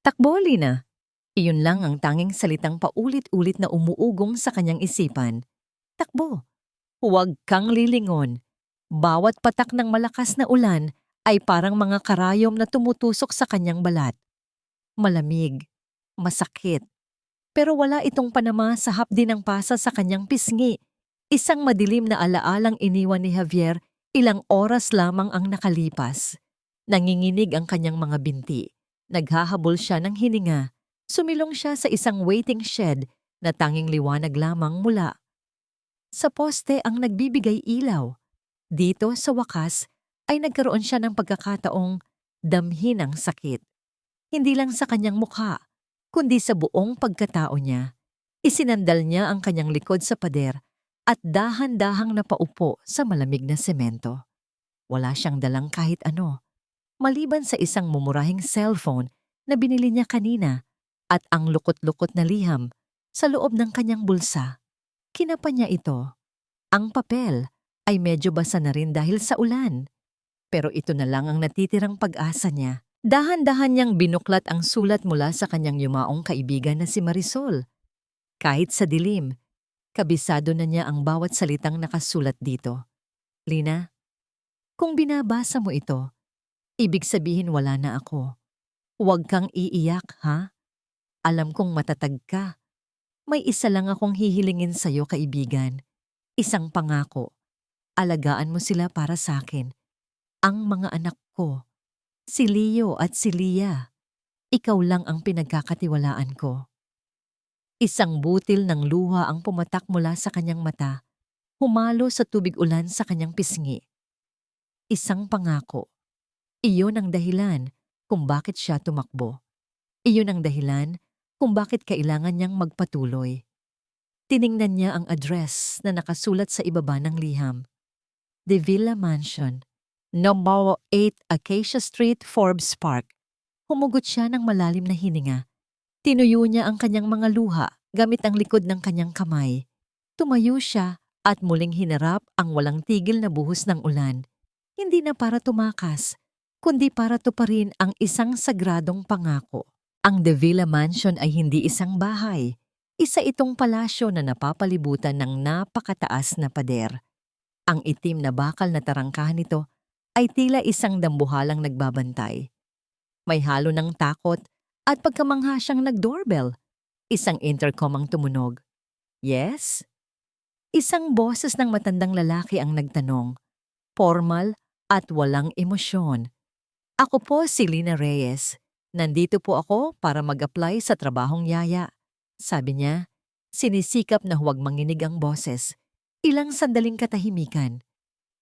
Takbo, Lina. Iyon lang ang tanging salitang paulit-ulit na umuugong sa kanyang isipan. Takbo. Huwag kang lilingon. Bawat patak ng malakas na ulan ay parang mga karayom na tumutusok sa kanyang balat. Malamig, masakit, pero wala itong panama sa hapdi ng pasa sa kanyang pisngi. Isang madilim na alaalang iniwan ni Javier, ilang oras lamang ang nakalipas. Nanginginig ang kanyang mga binti. Naghahabol siya ng hininga. Sumilong siya sa isang waiting shed na tanging liwanag lamang mula sa poste ang nagbibigay ilaw. Dito sa wakas ay nagkaroon siya ng pagkakataong damhin ang sakit. Hindi lang sa kanyang mukha, kundi sa buong pagkatao niya. Isinandal niya ang kanyang likod sa pader at dahan-dahang napaupo sa malamig na semento. Wala siyang dalang kahit ano, maliban sa isang mumurahing cellphone na binili niya kanina at ang lukot-lukot na liham sa loob ng kanyang bulsa. Kinapa niya ito. Ang papel ay medyo basa na rin dahil sa ulan. Pero ito na lang ang natitirang pag-asa niya. Dahan-dahan niyang binuklat ang sulat mula sa kanyang yumaong kaibigan na si Marisol. Kahit sa dilim, kabisado na niya ang bawat salitang nakasulat dito. Lina, kung binabasa mo ito, ibig sabihin wala na ako. Huwag kang iiyak, ha? Alam kong matatag ka. May isa lang akong hihilingin sa'yo, kaibigan. Isang pangako. Alagaan mo sila para sa akin. Ang mga anak ko. Si Leo at si Lia. Ikaw lang ang pinagkakatiwalaan ko. Isang butil ng luha ang pumatak mula sa kanyang mata, humalo sa tubig ulan sa kanyang pisngi. Isang pangako. Iyon ang dahilan kung bakit siya tumakbo. Iyon ang dahilan kung bakit kailangan niyang magpatuloy. Tiningnan niya ang address na nakasulat sa ibaba ng liham. De Villa Mansion, Number 8 Acacia Street, Forbes Park. Humugot siya ng malalim na hininga. Tinuyo niya ang kanyang mga luha gamit ang likod ng kanyang kamay. Tumayo siya at muling hinarap ang walang tigil na buhos ng ulan. Hindi na para tumakas, kundi para tuparin ang isang sagradong pangako. Ang De Villa Mansion ay hindi isang bahay. Isa itong palasyo na napapalibutan ng napakataas na pader. Ang itim na bakal na tarangkahan nito ay tila isang dambuhalang nagbabantay. May halo ng takot at pagkamangha siyang nag-doorbell. Isang intercom ang tumunog. Yes? Isang boses ng matandang lalaki ang nagtanong. Formal at walang emosyon. Ako po si Lina Reyes. Nandito po ako para mag-apply sa trabahong yaya. Sabi niya, sinisikap na huwag manginig ang boses. Ilang sandaling katahimikan.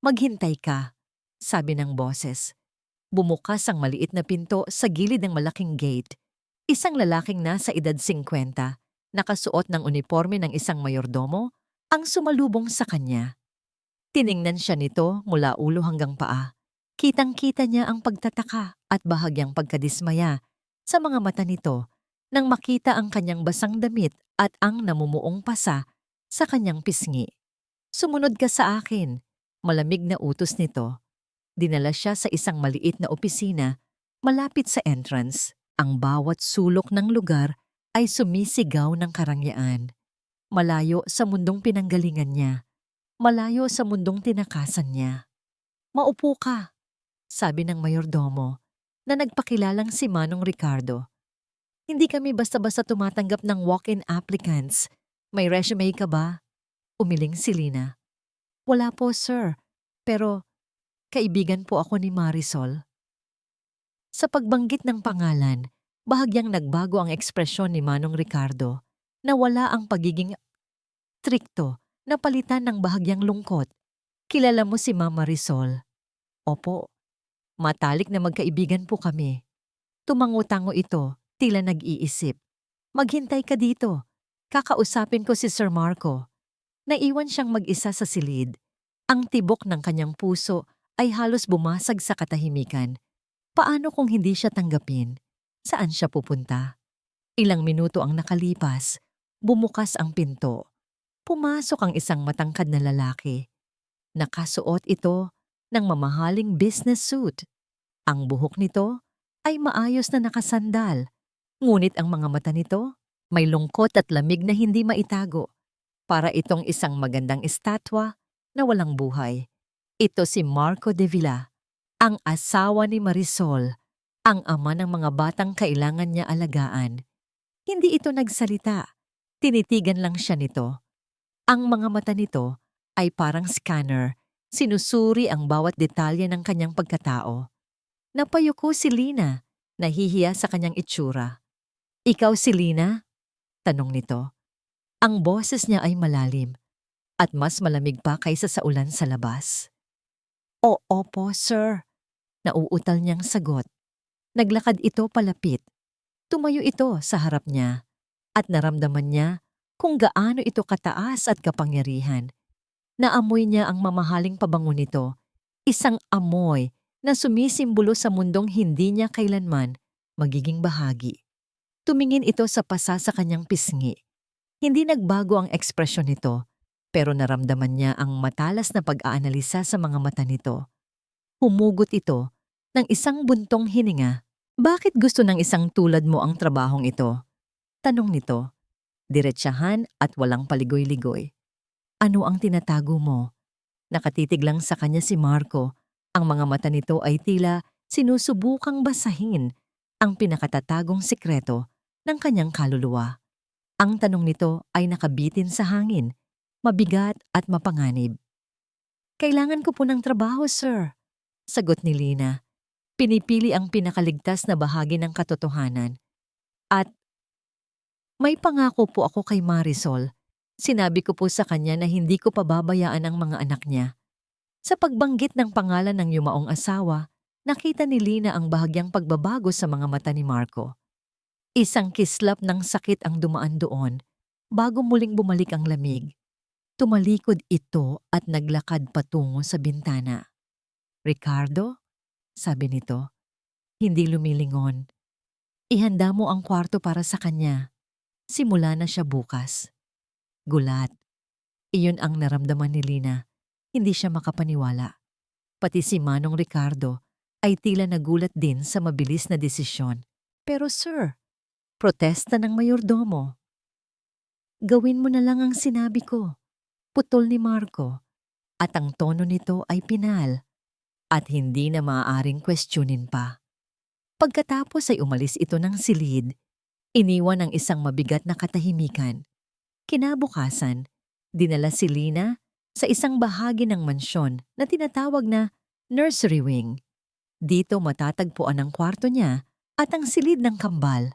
Maghintay ka, sabi ng boses. Bumukas ang maliit na pinto sa gilid ng malaking gate. Isang lalaking nasa edad 50, nakasuot ng uniforme ng isang mayordomo, ang sumalubong sa kanya. Tiningnan siya nito mula ulo hanggang paa. Kitang-kita niya ang pagtataka at bahagyang pagkadismaya sa mga mata nito nang makita ang kanyang basang damit at ang namumuong pasa sa kanyang pisngi. Sumunod ka sa akin, malamig na utos nito. Dinala siya sa isang maliit na opisina malapit sa entrance. Ang bawat sulok ng lugar ay sumisigaw ng karangyaan. Malayo sa mundong pinanggalingan niya. Malayo sa mundong tinakasan niya. Maupo ka, sabi ng mayordomo na nagpakilalang si Manong Ricardo. Hindi kami basta-basta tumatanggap ng walk-in applicants. May resume ka ba? Umiling si Lina. Wala po, sir. Pero kaibigan po ako ni Marisol. Sa pagbanggit ng pangalan, bahagyang nagbago ang ekspresyon ni Manong Ricardo na wala ang pagiging trikto na palitan ng bahagyang lungkot. Kilala mo si Mama Marisol? Opo. Matalik na magkaibigan po kami. Tumango-tango ito, tila nag-iisip. Maghintay ka dito. Kakausapin ko si Sir Marco. Naiwan siyang mag-isa sa silid. Ang tibok ng kanyang puso ay halos bumasag sa katahimikan. Paano kung hindi siya tanggapin? Saan siya pupunta? Ilang minuto ang nakalipas. Bumukas ang pinto. Pumasok ang isang matangkad na lalaki. Nakasuot ito ng mamahaling business suit. Ang buhok nito ay maayos na nakasandal Ngunit ang mga mata nito, may lungkot at lamig na hindi maitago. Para itong isang magandang estatwa na walang buhay. Ito si Marco de Villa, ang asawa ni Marisol, ang ama ng mga batang kailangan niya alagaan. Hindi ito nagsalita, tinitigan lang siya nito. Ang mga mata nito ay parang scanner, sinusuri ang bawat detalye ng kanyang pagkatao. Napayuko si Lina, nahihiya sa kanyang itsura. Ikaw si Lina? Tanong nito. Ang boses niya ay malalim at mas malamig pa kaysa sa ulan sa labas. Oo po, sir. Nauutal niyang sagot. Naglakad ito palapit. Tumayo ito sa harap niya at naramdaman niya kung gaano ito kataas at kapangyarihan. Naamoy niya ang mamahaling pabango nito, isang amoy na sumisimbolo sa mundong hindi niya kailanman magiging bahagi. Tumingin ito sa pasa sa kanyang pisngi. Hindi nagbago ang ekspresyon nito, pero naramdaman niya ang matalas na pag-aanalisa sa mga mata nito. Humugot ito ng isang buntong hininga. Bakit gusto ng isang tulad mo ang trabahong ito? Tanong nito, diretsahan at walang paligoy-ligoy. Ano ang tinatago mo? Nakatitig lang sa kanya si Marco. Ang mga mata nito ay tila sinusubukang basahin ang pinakatatagong sikreto ng kanyang kaluluwa. Ang tanong nito ay nakabitin sa hangin, mabigat at mapanganib. Kailangan ko po ng trabaho, sir. Sagot ni Lina. Pinipili ang pinakaligtas na bahagi ng katotohanan. At may pangako po ako kay Marisol. Sinabi ko po sa kanya na hindi ko pababayaan ang mga anak niya. Sa pagbanggit ng pangalan ng yumaong asawa, nakita ni Lina ang bahagyang pagbabago sa mga mata ni Marco. Isang kislap ng sakit ang dumaan doon bago muling bumalik ang lamig. Tumalikod ito at naglakad patungo sa bintana. Ricardo? Sabi nito. Hindi lumilingon. Ihanda mo ang kwarto para sa kanya. Simula na siya bukas. Gulat. Iyon ang naramdaman ni Lina. Hindi siya makapaniwala. Pati si Manong Ricardo ay tila nagulat din sa mabilis na desisyon. Pero sir, protesta ng mayordomo. Gawin mo na lang ang sinabi ko. Putol ni Marco. At ang tono nito ay pinal. At hindi na maaaring questionin pa. Pagkatapos ay umalis ito ng silid. Iniwan ang isang mabigat na katahimikan. Kinabukasan, dinala si Lina sa isang bahagi ng mansyon na tinatawag na nursery wing. Dito matatagpuan ang kwarto niya at ang silid ng kambal.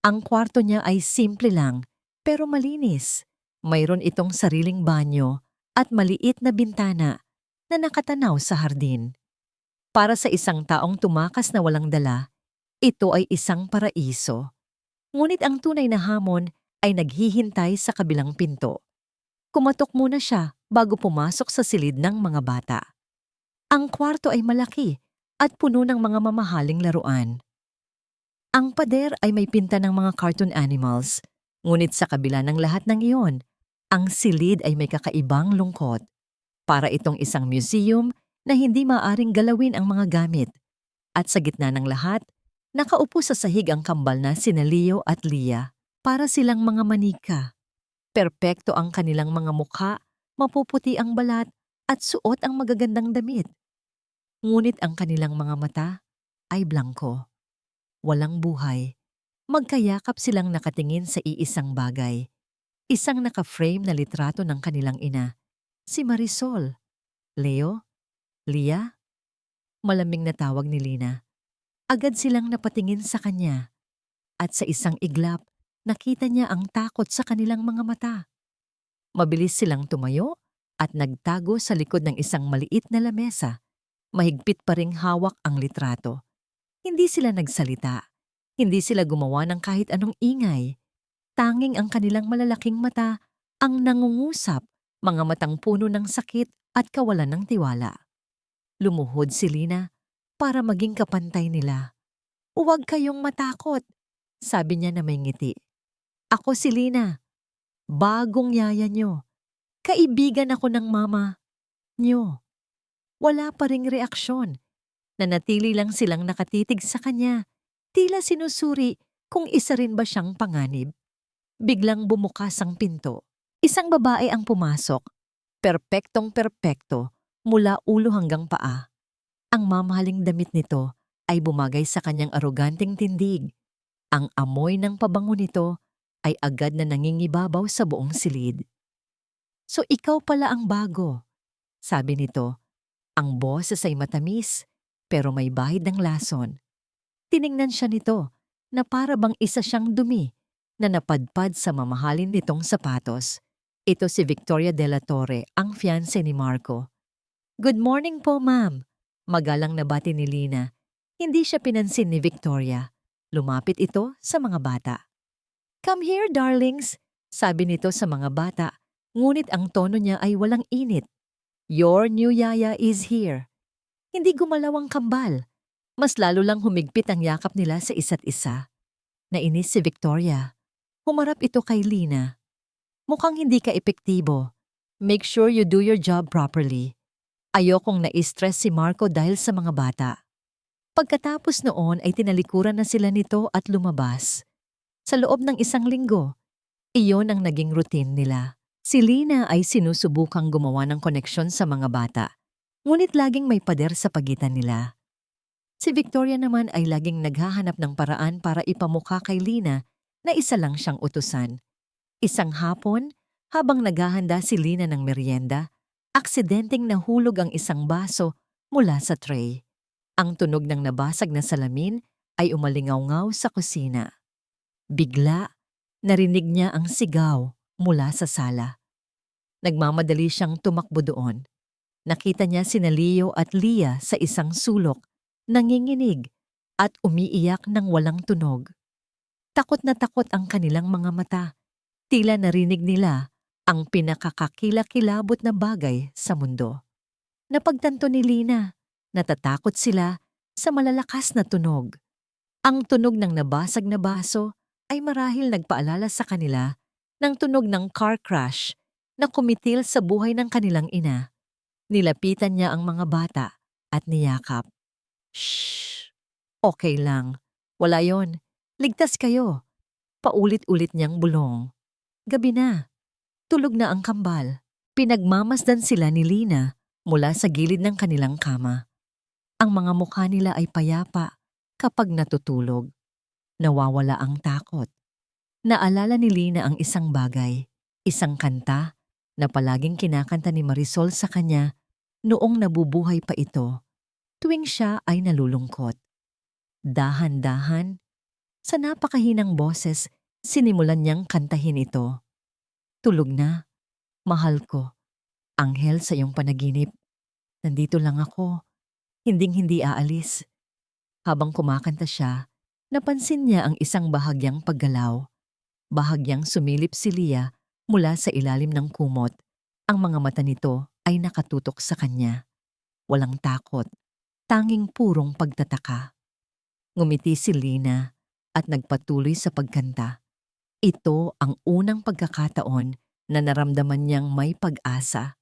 Ang kwarto niya ay simple lang pero malinis. Mayroon itong sariling banyo at maliit na bintana na nakatanaw sa hardin. Para sa isang taong tumakas na walang dala, ito ay isang paraiso. Ngunit ang tunay na hamon ay naghihintay sa kabilang pinto. Kumatok muna siya bago pumasok sa silid ng mga bata. Ang kwarto ay malaki at puno ng mga mamahaling laruan. Ang pader ay may pinta ng mga cartoon animals, ngunit sa kabila ng lahat ng iyon, ang silid ay may kakaibang lungkot. Para itong isang museum na hindi maaring galawin ang mga gamit. At sa gitna ng lahat, nakaupo sa sahig ang kambal na sina Leo at Lia. Para silang mga manika. Perpekto ang kanilang mga mukha, mapuputi ang balat at suot ang magagandang damit. Ngunit ang kanilang mga mata ay blanko. Walang buhay. Magkayakap silang nakatingin sa iisang bagay. Isang naka-frame na litrato ng kanilang ina. Si Marisol. Leo? Lia? Malamig na tawag ni Lina. Agad silang napatingin sa kanya. At sa isang iglap, nakita niya ang takot sa kanilang mga mata. Mabilis silang tumayo at nagtago sa likod ng isang maliit na lamesa. Mahigpit pa ring hawak ang litrato. Hindi sila nagsalita. Hindi sila gumawa ng kahit anong ingay. Tanging ang kanilang malalaking mata ang nangungusap, mga matang puno ng sakit at kawalan ng tiwala. Lumuhod si Lina para maging kapantay nila. Huwag kayong matakot, sabi niya na may ngiti. Ako si Lina, bagong yaya niyo. Kaibigan ako ng mama niyo. Wala pa ring reaksyon. Nanatili lang silang nakatitig sa kanya. Tila sinusuri kung isa rin ba siyang panganib. Biglang bumukas ang pinto. Isang babae ang pumasok. Perpektong-perpekto mula ulo hanggang paa. Ang mamahaling damit nito ay bumagay sa kanyang aroganteng tindig. Ang amoy ng pabango nito ay agad na nangingibabaw sa buong silid. So ikaw pala ang bago, sabi nito. Ang boses ay matamis, pero may bahid ng lason. Tiningnan siya nito na para bang isa siyang dumi na napadpad sa mamahalin nitong sapatos. Ito si Victoria de la Torre, ang fiancé ni Marco. Good morning po, ma'am. Magalang na bati ni Lina. Hindi siya pinansin ni Victoria. Lumapit ito sa mga bata. Come here, darlings, sabi nito sa mga bata, ngunit ang tono niya ay walang init. Your new yaya is here. Hindi gumalaw ang kambal. Mas lalo lang humigpit ang yakap nila sa isa't isa. Nainis si Victoria. Humarap ito kay Lina. Mukhang hindi ka epektibo. Make sure you do your job properly. Ayokong na-stress si Marco dahil sa mga bata. Pagkatapos noon ay tinalikuran na sila nito at lumabas. Sa loob ng isang linggo, iyon ang naging routine nila. Si Lina ay sinusubukang gumawa ng koneksyon sa mga bata, ngunit laging may pader sa pagitan nila. Si Victoria naman ay laging naghahanap ng paraan para ipamukha kay Lina na isa lang siyang utusan. Isang hapon, habang naghahanda si Lina ng merienda, aksidenteng nahulog ang isang baso mula sa tray. Ang tunog ng nabasag na salamin ay umalingaw-ngaw sa kusina. Bigla, narinig niya ang sigaw mula sa sala. Nagmamadali siyang tumakbo doon. Nakita niya sina Leo at Lia sa isang sulok, nanginginig at umiiyak ng walang tunog. Takot na takot ang kanilang mga mata. Tila narinig nila ang pinakakakilakilabot na bagay sa mundo. Napagtanto ni Lina, natatakot sila sa malalakas na tunog. Ang tunog ng nabasag na baso ay marahil nagpaalala sa kanila ng tunog ng car crash na kumitil sa buhay ng kanilang ina. Nilapitan niya ang mga bata at niyakap. Shh! Okay lang. Wala yon. Ligtas kayo. Paulit-ulit niyang bulong. Gabi na. Tulog na ang kambal. Pinagmamasdan sila ni Lina mula sa gilid ng kanilang kama. Ang mga mukha nila ay payapa kapag natutulog. Nawawala ang takot. Naalala ni Lina ang isang bagay, isang kanta na palaging kinakanta ni Marisol sa kanya noong nabubuhay pa ito, tuwing siya ay nalulungkot. Dahan-dahan, sa napakahinang boses, sinimulan niyang kantahin ito. Tulog na, mahal ko, anghel sa iyong panaginip. Nandito lang ako, hinding-hindi aalis. Habang kumakanta siya, napansin niya ang isang bahagyang paggalaw. Bahagyang sumilip si Lia mula sa ilalim ng kumot. Ang mga mata nito ay nakatutok sa kanya. Walang takot, tanging purong pagtataka. Ngumiti si Lina at nagpatuloy sa pagkanta. Ito ang unang pagkakataon na naramdaman niyang may pag-asa.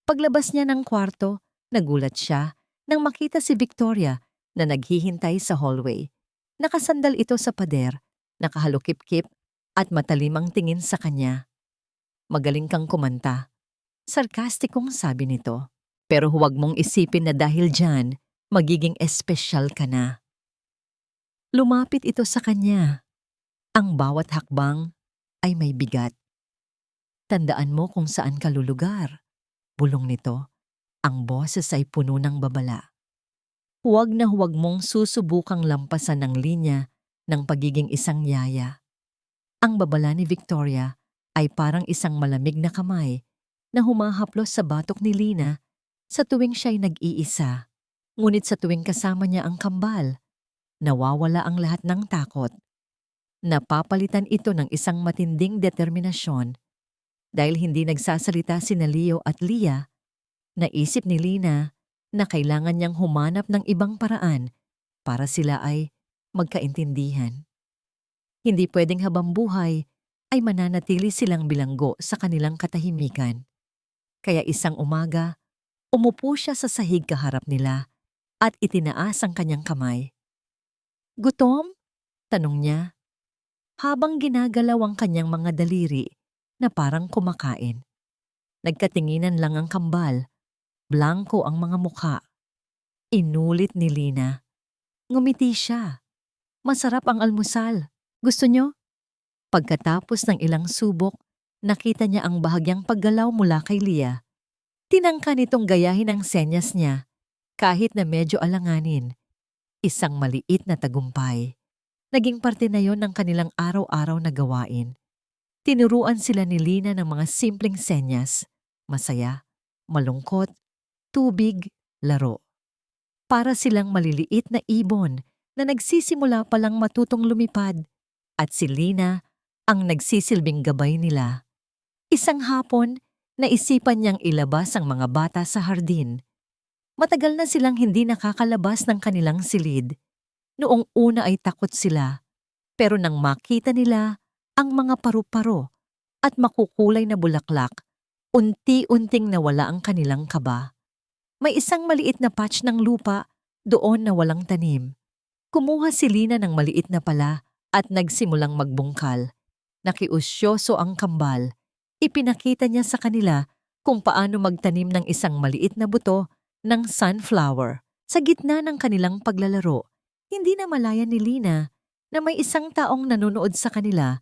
Paglabas niya ng kwarto, nagulat siya nang makita si Victoria na naghihintay sa hallway. Nakasandal ito sa pader, nakahalukip-kip at matalimang tingin sa kanya. Magaling kang kumanta. Sarkastikong sabi nito. Pero huwag mong isipin na dahil dyan, magiging espesyal ka na. Lumapit ito sa kanya. Ang bawat hakbang ay may bigat. Tandaan mo kung saan ka lulugar. Bulong nito. Ang boses ay puno ng babala. Huwag na huwag mong susubukang lampasan ang linya ng pagiging isang yaya. Ang babala ni Victoria ay parang isang malamig na kamay na humahaplos sa batok ni Lina sa tuwing siya'y nag-iisa. Ngunit sa tuwing kasama niya ang kambal, nawawala ang lahat ng takot. Napapalitan ito ng isang matinding determinasyon. Dahil hindi nagsasalita sina Leo at Lia, naisip ni Lina na kailangan niyang humanap ng ibang paraan para sila ay magkaintindihan. Hindi pwedeng habang buhay ay mananatili silang bilanggo sa kanilang katahimikan. Kaya isang umaga, umupo siya sa sahig kaharap nila at itinaas ang kanyang kamay. Gutom? Tanong niya. habang ginagalaw ang kanyang mga daliri na parang kumakain. Nagkatinginan lang ang kambal, blanko ang mga mukha. Inulit ni Lina. Ngumiti siya. Masarap ang almusal. Gusto nyo? Pagkatapos ng ilang subok, nakita niya ang bahagyang paggalaw mula kay Leah. Tinangka nitong gayahin ang senyas niya, kahit na medyo alanganin. Isang maliit na tagumpay. Naging parte na yon ng kanilang araw-araw na gawain. Tinuruan sila ni Lina ng mga simpleng senyas, masaya, malungkot, tubig, laro. Para silang maliliit na ibon na nagsisimula palang matutong lumipad, at si Lina ang nagsisilbing gabay nila. Isang hapon, naisipan niyang ilabas ang mga bata sa hardin. Matagal na silang hindi nakakalabas ng kanilang silid. Noong una ay takot sila, pero nang makita nila ang mga paru-paro at makukulay na bulaklak, unti-unting nawala ang kanilang kaba. May isang maliit na patch ng lupa doon na walang tanim. Kumuha si Lina ng maliit na pala at nagsimulang magbungkal. Nakiusyoso ang kambal. Ipinakita niya sa kanila kung paano magtanim ng isang maliit na buto ng sunflower sa gitna ng kanilang paglalaro. Hindi na malaya ni Lina na may isang taong nanonood sa kanila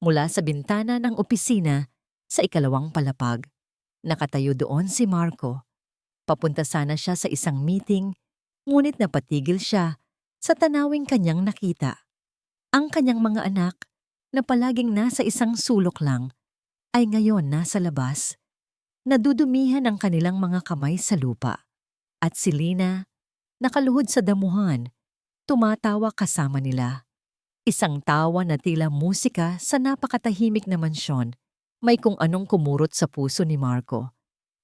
mula sa bintana ng opisina sa ikalawang palapag. Nakatayo doon si Marco. Papunta sana siya sa isang meeting, ngunit napatigil siya sa tanawing kanyang nakita. Ang kanyang mga anak, na palaging nasa isang sulok lang, ay ngayon nasa labas. Nadudumihan ang kanilang mga kamay sa lupa. At si Lina, nakaluhod sa damuhan, tumatawa kasama nila. Isang tawa na tila musika sa napakatahimik na mansyon. May kung anong kumurot sa puso ni Marco.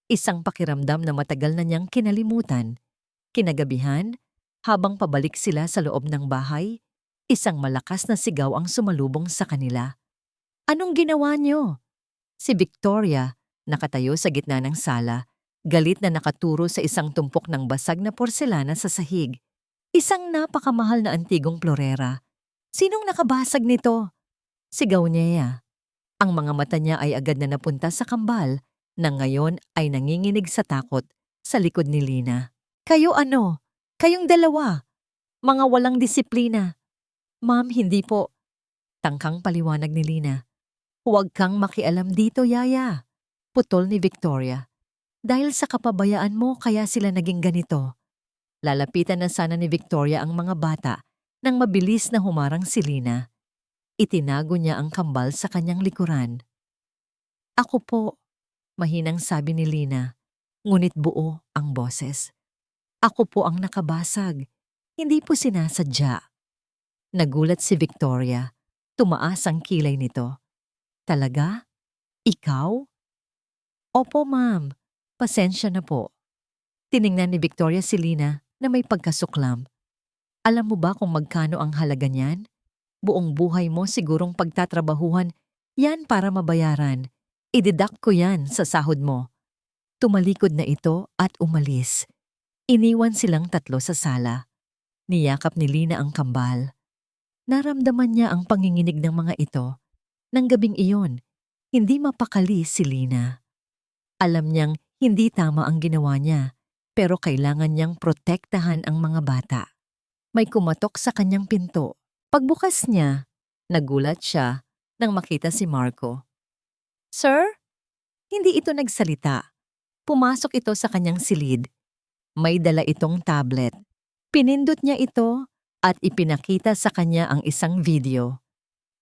Isang pakiramdam na matagal na niyang kinalimutan. Kinagabihan, habang pabalik sila sa loob ng bahay, isang malakas na sigaw ang sumalubong sa kanila. Anong ginawa niyo? Si Victoria, nakatayo sa gitna ng sala, galit na nakaturo sa isang tumpok ng basag na porselana sa sahig. Isang napakamahal na antigong florera. Sinong nakabasag nito? Sigaw niya. Ang mga mata niya ay agad na napunta sa kambal na ngayon ay nanginginig sa takot sa likod ni Lina. Kayo ano? Kayong dalawa? Mga walang disiplina. Ma'am, hindi po. Tangkang paliwanag ni Lina. Huwag kang makialam dito, Yaya. Putol ni Victoria. Dahil sa kapabayaan mo kaya sila naging ganito. Lalapitan na sana ni Victoria ang mga bata nang mabilis na humarang si Lina. Itinago niya ang kambal sa kanyang likuran. Ako po, mahinang sabi ni Lina, ngunit buo ang boses. Ako po ang nakabasag, hindi po sinasadya. Nagulat si Victoria, tumaas ang kilay nito. Talaga? Ikaw? Opo ma'am, pasensya na po. Tiningnan ni Victoria si Lina na may pagkasuklam. Alam mo ba kung magkano ang halaga niyan? Buong buhay mo sigurong pagtatrabahuhan, yan para mabayaran. Ideduct ko yan sa sahod mo. Tumalikod na ito at umalis. Iniwan silang tatlo sa sala. Niyakap ni Lina ang kambal. Naramdaman niya ang panginginig ng mga ito. Nang gabing iyon, hindi mapakali si Lina. Alam niyang hindi tama ang ginawa niya, pero kailangan niyang protektahan ang mga bata. May kumatok sa kanyang pinto. Pagbukas niya, nagulat siya nang makita si Marco. Sir? Hindi ito nagsalita. Pumasok ito sa kanyang silid. May dala itong tablet. Pinindot niya ito at ipinakita sa kanya ang isang video.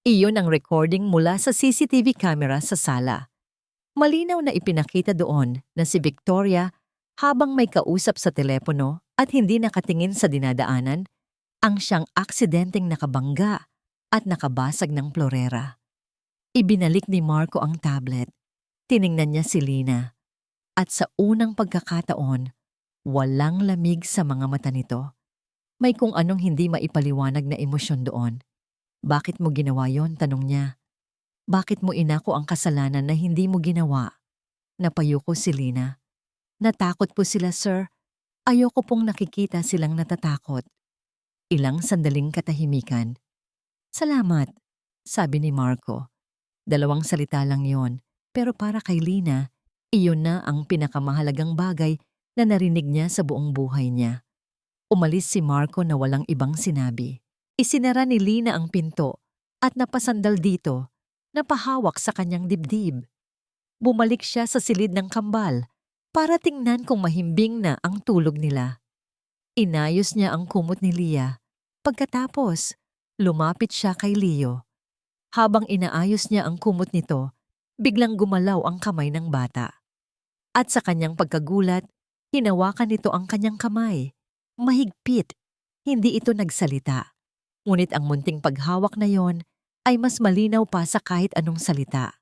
Iyon ang recording mula sa CCTV camera sa sala. Malinaw na ipinakita doon na si Victoria habang may kausap sa telepono at hindi nakatingin sa dinadaanan, ang siyang aksidenteng nakabangga at nakabasag ng florera. Ibinalik ni Marco ang tablet. Tiningnan niya si Lina. At sa unang pagkakataon, walang lamig sa mga mata nito. May kung anong hindi maipaliwanag na emosyon doon. Bakit mo ginawa yon? Tanong niya. Bakit mo inako ang kasalanan na hindi mo ginawa? Napayuko si Lina. Natakot po sila, sir. Ayoko pong nakikita silang natatakot. Ilang sandaling katahimikan. Salamat. sabi ni Marco. 2 salita lang yon, pero para kay Lina, iyon na ang pinakamahalagang bagay na narinig niya sa buong buhay niya. Umalis si Marco na walang ibang sinabi. Isinara ni Lina ang pinto at napasandal dito, napahawak sa kanyang dibdib. Bumalik siya sa silid ng kambal para tingnan kung mahimbing na ang tulog nila. Inayos niya ang kumot ni Lia. Pagkatapos, lumapit siya kay Leo. Habang inaayos niya ang kumot nito, biglang gumalaw ang kamay ng bata. At sa kanyang pagkagulat, hinawakan nito ang kanyang kamay. Mahigpit, hindi ito nagsalita. Ngunit ang munting paghawak na yon ay mas malinaw pa sa kahit anong salita.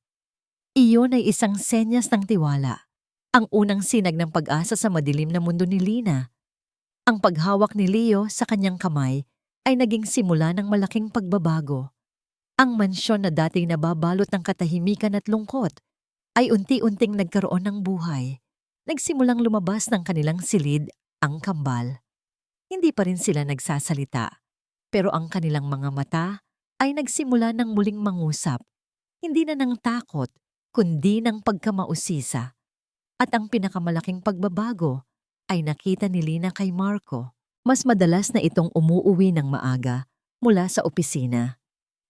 Iyon ay isang senyas ng tiwala, ang unang sinag ng pag-asa sa madilim na mundo ni Lina. Ang paghawak ni Leo sa kanyang kamay ay naging simula ng malaking pagbabago. Ang mansyon na dati nababalot ng katahimikan at lungkot ay unti-unting nagkaroon ng buhay. Nagsimulang lumabas ng kanilang silid ang kambal. Hindi pa rin sila nagsasalita, pero ang kanilang mga mata ay nagsimula ng muling mangusap, hindi na ng takot, kundi ng pagkamausisa. At ang pinakamalaking pagbabago ay nakita ni Lina kay Marco. Mas madalas na itong umuuwi ng maaga mula sa opisina.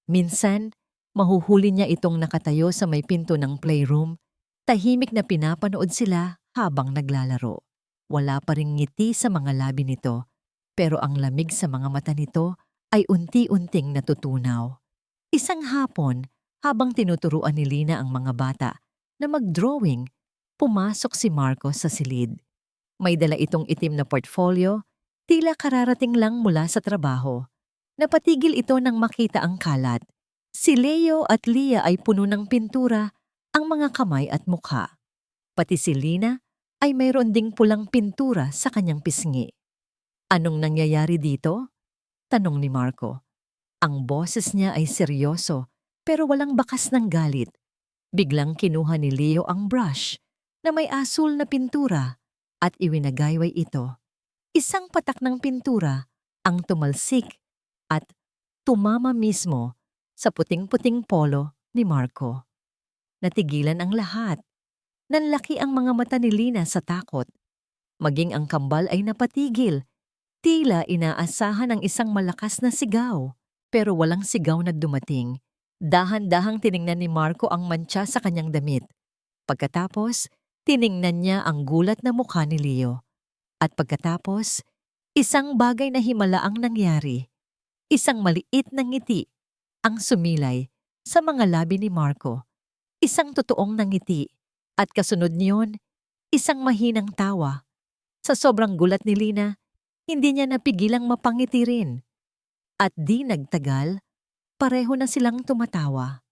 Minsan, mahuhuli niya itong nakatayo sa may pinto ng playroom, tahimik na pinapanood sila habang naglalaro. Wala pa ring ngiti sa mga labi nito, pero ang lamig sa mga mata nito ay unti-unting natutunaw. Isang hapon, habang tinuturuan ni Lina ang mga bata na mag-drawing, pumasok si Marco sa silid. May dala itong itim na portfolio, tila kararating lang mula sa trabaho. Napatigil ito nang makita ang kalat. Si Leo at Lia ay puno ng pintura, ang mga kamay at mukha. Pati si Lina ay mayroon ding pulang pintura sa kanyang pisngi. Anong nangyayari dito? Tanong ni Marco. Ang boses niya ay seryoso pero walang bakas ng galit. Biglang kinuha ni Leo ang brush na may asul na pintura at iwinagayway ito. Isang patak ng pintura ang tumalsik at tumama mismo sa puting-puting polo ni Marco. Natigilan ang lahat. Nanlaki ang mga mata ni Lina sa takot. Maging ang kambal ay napatigil. Tila inaasahan ang isang malakas na sigaw, pero walang sigaw na dumating. Dahan-dahang tiningnan ni Marco ang mantsa sa kanyang damit. Pagkatapos, tiningnan niya ang gulat na mukha ni Leo. At pagkatapos, isang bagay na himala ang nangyari. Isang maliit na ngiti ang sumilay sa mga labi ni Marco. Isang totoong nangiti at kasunod niyon, isang mahinang tawa. Sa sobrang gulat ni Lina, hindi niya napigilang mapangiti rin. At di nagtagal, pareho na silang tumatawa.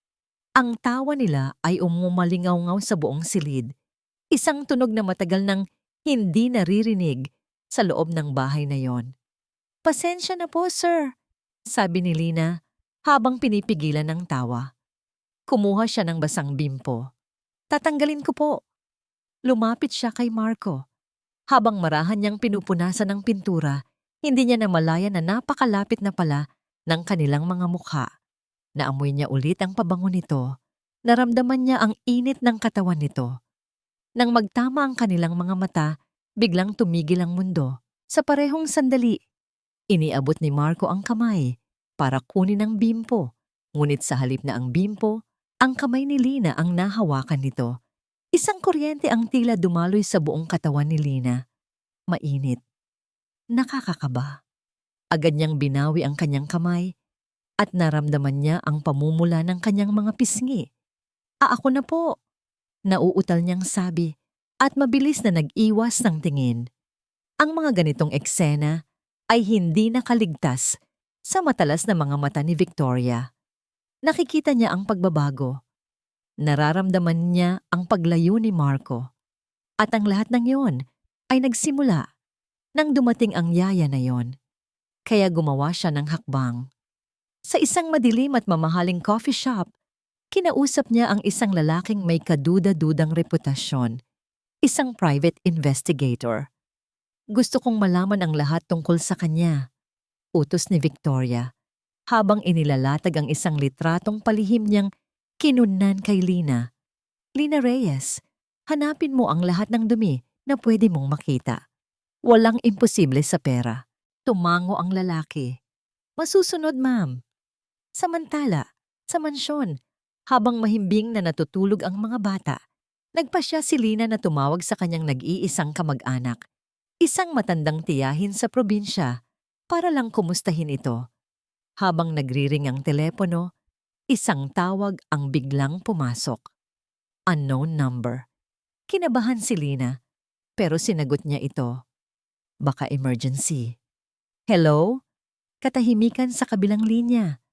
Ang tawa nila ay umumalingaw-ngaw sa buong silid. Isang tunog na matagal nang hindi naririnig sa loob ng bahay na yon. "Pasensya na po, sir," sabi ni Lina habang pinipigilan ng tawa. Kumuha siya ng basang bimpo. "Tatanggalin ko po." Lumapit siya kay Marco. Habang marahan niyang pinupunasan ng pintura, hindi niya namalaya na napakalapit na pala ng kanilang mga mukha. Naamoy niya ulit ang pabango nito. Naramdaman niya ang init ng katawan nito. Nang magtama ang kanilang mga mata, biglang tumigil ang mundo. Sa parehong sandali, iniabot ni Marco ang kamay para kunin ang bimpo. Ngunit sa halip na ang bimpo, ang kamay ni Lina ang nahawakan nito. Isang kuryente ang tila dumaloy sa buong katawan ni Lina. Mainit. Nakakakaba. Agad niyang binawi ang kanyang kamay at naramdaman niya ang pamumula ng kanyang mga pisngi. Ako na po," nauutal niyang sabi at mabilis na nag-iwas ng tingin. Ang mga ganitong eksena ay hindi nakaligtas sa matalas na mga mata ni Victoria. Nakikita niya ang pagbabago. Nararamdaman niya ang paglayo ni Marco. At ang lahat ng yon ay nagsimula nang dumating ang yaya na yon. Kaya gumawa siya ng hakbang. Sa isang madilim at mamahaling coffee shop, kinausap niya ang isang lalaking may kaduda-dudang reputasyon, isang private investigator. "Gusto kong malaman ang lahat tungkol sa kanya," utos ni Victoria. habang inilalatag ang isang litratong palihim niyang kinunnan kay Lina. Lina Reyes, hanapin mo ang lahat ng dumi na pwede mong makita. Walang imposible sa pera. Tumango ang lalaki. Masusunod, ma'am. Samantala, sa mansyon, habang mahimbing na natutulog ang mga bata, nagpasya si Lina na tumawag sa kanyang nag-iisang kamag-anak, isang matandang tiyahin sa probinsya, para lang kumustahin ito. Habang nagriring ang telepono, isang tawag ang biglang pumasok. Unknown number. Kinabahan si Lina, pero sinagot niya ito. Baka emergency. Hello? Katahimikan sa kabilang linya.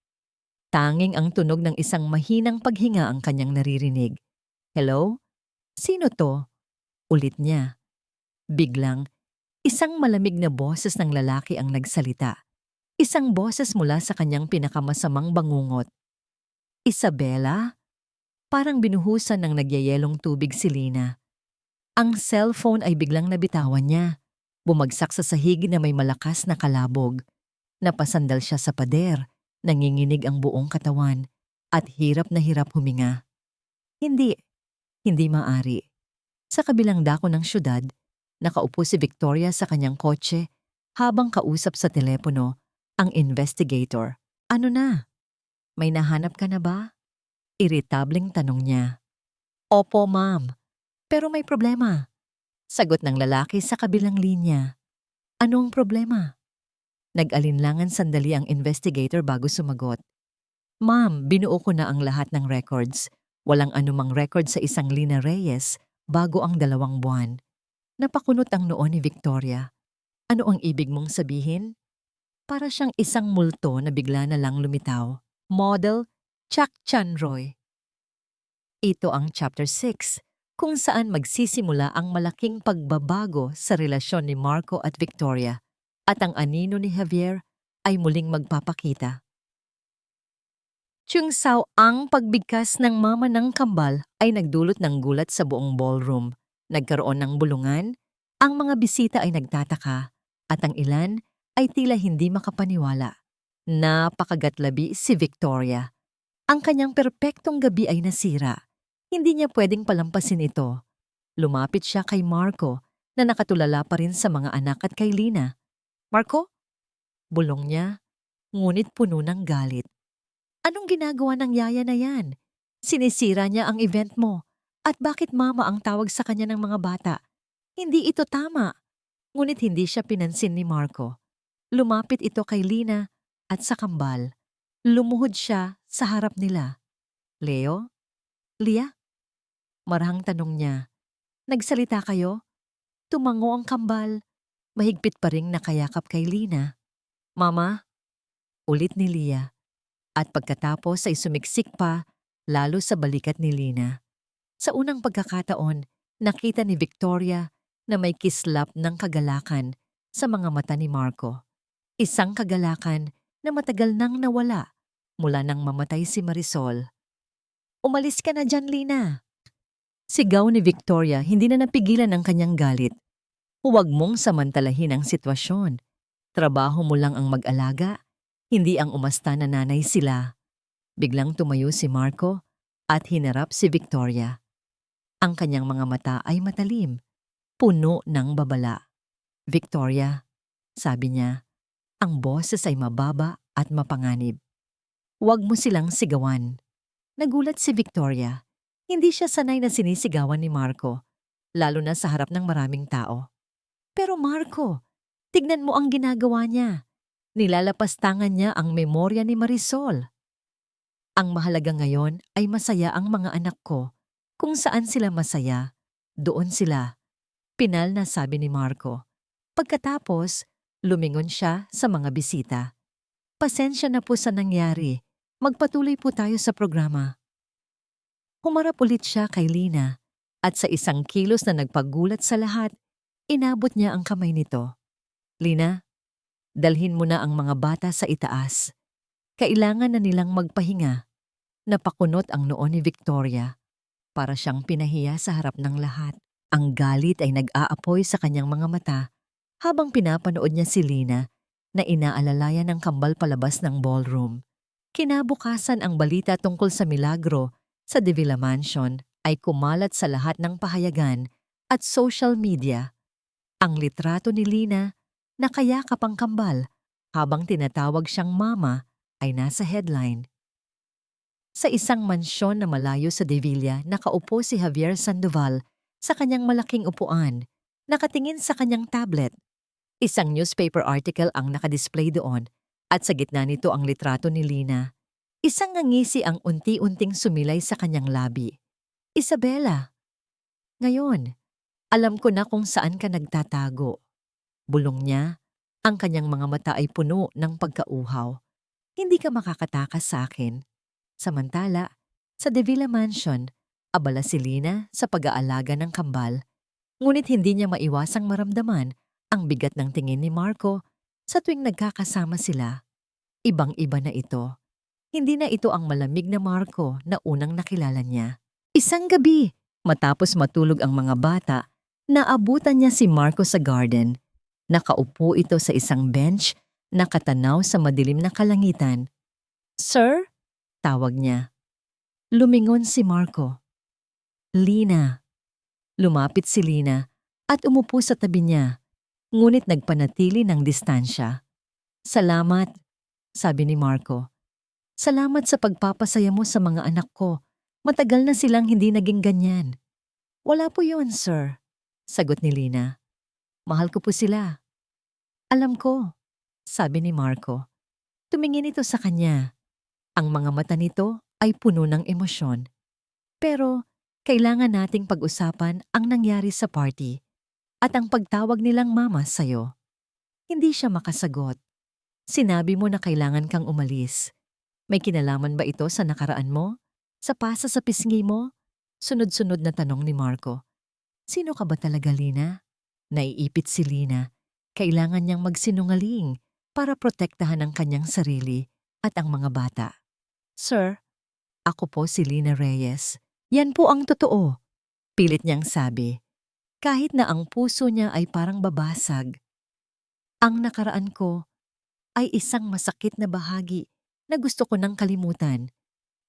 Tanging ang tunog ng isang mahinang paghinga ang kanyang naririnig. Hello? Sino to? Ulit niya. Biglang, isang malamig na boses ng lalaki ang nagsalita. Isang boses mula sa kanyang pinakamasamang bangungot. Isabela? Parang binuhusan ng nagyayelong tubig si Lina. Ang cellphone ay biglang nabitawan niya. Bumagsak sa sahig na may malakas na kalabog. Napasandal siya sa pader. Nanginginig ang buong katawan at hirap na hirap huminga. Hindi maari. Sa kabilang dako ng syudad, nakaupo si Victoria sa kanyang kotse habang kausap sa telepono ang investigator. Ano na? May nahanap ka na ba? Iritableng tanong niya. Opo, ma'am. Pero may problema. Sagot ng lalaki sa kabilang linya. Anong problema? Nag-alinlangan sandali ang investigator bago sumagot. Ma'am, binuo ko na ang lahat ng records. Walang anumang record sa isang Lina Reyes bago ang 2 buwan. Napakunot ang noo ni Victoria. Ano ang ibig mong sabihin? Para siyang isang multo na bigla na lang lumitaw. Model, Chuck Chanroy. Ito ang Chapter 6, kung saan magsisimula ang malaking pagbabago sa relasyon ni Marco at Victoria. At ang anino ni Javier ay muling magpapakita. Chung Sao, ang pagbigkas ng mama ng kambal ay nagdulot ng gulat sa buong ballroom. Nagkaroon ng bulungan, ang mga bisita ay nagtataka, at ang ilan ay tila hindi makapaniwala. Napakagatlabi si Victoria. Ang kanyang perpektong gabi ay nasira. Hindi niya pwedeng palampasin ito. Lumapit siya kay Marco na nakatulala pa rin sa mga anak at kay Lina. Marco? Bulong niya, ngunit puno ng galit. Anong ginagawa ng yaya na yan? Sinisira niya ang event mo. At bakit mama ang tawag sa kanya ng mga bata? Hindi ito tama. Ngunit hindi siya pinansin ni Marco. Lumapit ito kay Lina at sa kambal. Lumuhod siya sa harap nila. Leo? Lia? Marahang tanong niya. Nagsalita kayo? Tumango ang kambal. Mahigpit pa ring nakayakap kay Lina. Mama? Ulit ni Lia. At pagkatapos ay sumiksik pa, lalo sa balikat ni Lina. Sa unang pagkakataon, nakita ni Victoria na may kislap ng kagalakan sa mga mata ni Marco. Isang kagalakan na matagal nang nawala mula nang mamatay si Marisol. Umalis ka na dyan, Lina. Sigaw ni Victoria, hindi na napigilan ang kanyang galit. Huwag mong samantalahin ang sitwasyon. Trabaho mo lang ang mag-alaga, hindi ang umasta na nanay sila. Biglang tumayo si Marco at hinarap si Victoria. Ang kanyang mga mata ay matalim, puno ng babala. Victoria, sabi niya, ang boses ay mababa at mapanganib. Huwag mo silang sigawan. Nagulat si Victoria. Hindi siya sanay na sinisigawan ni Marco, lalo na sa harap ng maraming tao. Pero Marco, tignan mo ang ginagawa niya. Nilalapastangan niya ang memorya ni Marisol. Ang mahalaga ngayon ay masaya ang mga anak ko. Kung saan sila masaya, doon sila. Pinal na sabi ni Marco. Pagkatapos, lumingon siya sa mga bisita. Pasensya na po sa nangyari. Magpatuloy po tayo sa programa. Humarap ulit siya kay Lina at sa isang kilos na nagpagulat sa lahat, inabot niya ang kamay nito. Lina, dalhin mo na ang mga bata sa itaas. Kailangan na nilang magpahinga. Napakunot ang noo ni Victoria. Para siyang pinahiya sa harap ng lahat. Ang galit ay nag-aapoy sa kanyang mga mata habang pinapanood niya si Lina na inaalalayan ng kambal palabas ng ballroom. Kinabukasan ang balita tungkol sa milagro sa De Villa Mansion ay kumalat sa lahat ng pahayagan at social media. Ang litrato ni Lina na kayakap ang kambal habang tinatawag siyang mama ay nasa headline. Sa isang mansyon na malayo sa De Villa, nakaupo si Javier Sandoval sa kanyang malaking upuan, nakatingin sa kanyang tablet. Isang newspaper article ang nakadisplay doon at sa gitna nito ang litrato ni Lina. Isang ngangisi ang unti-unting sumilay sa kanyang labi. Isabela, ngayon, alam ko na kung saan ka nagtatago. Bulong niya, ang kanyang mga mata ay puno ng pagkauhaw. Hindi ka makakatakas sa akin. Samantala, sa De Villa Mansion, abala si Lina sa pag-aalaga ng kambal, ngunit hindi niya maiwasang maramdaman ang bigat ng tingin ni Marco sa tuwing nagkakasama sila. Ibang-iba na ito. Hindi na ito ang malamig na Marco na unang nakilala niya. Isang gabi, matapos matulog ang mga bata, naabutan niya si Marco sa garden. Nakaupo ito sa isang bench, nakatanaw sa madilim na kalangitan. "Sir?" tawag niya. Lumingon si Marco. "Lina." Lumapit si Lina at umupo sa tabi niya, ngunit nagpanatili ng distansya. "Salamat," sabi ni Marco. "Salamat sa pagpapasaya mo sa mga anak ko. Matagal na silang hindi naging ganyan." "Wala po yun, sir," sagot ni Lina. "Mahal ko po sila." "Alam ko," sabi ni Marco. Tumingin ito sa kanya. Ang mga mata nito ay puno ng emosyon. "Pero kailangan nating pag-usapan ang nangyari sa party at ang pagtawag nilang mama sa'yo." Hindi siya makasagot. "Sinabi mo na kailangan kang umalis. May kinalaman ba ito sa nakaraan mo? Sa pasa sa pisngi mo?" Sunod-sunod na tanong ni Marco. "Sino ka ba talaga, Lina?" Naiipit si Lina. Kailangan niyang magsinungaling para protektahan ang kanyang sarili at ang mga bata. "Sir, ako po si Lina Reyes. Yan po ang totoo," pilit niyang sabi, kahit na ang puso niya ay parang babasag. "Ang nakaraan ko ay isang masakit na bahagi na gusto ko nang kalimutan,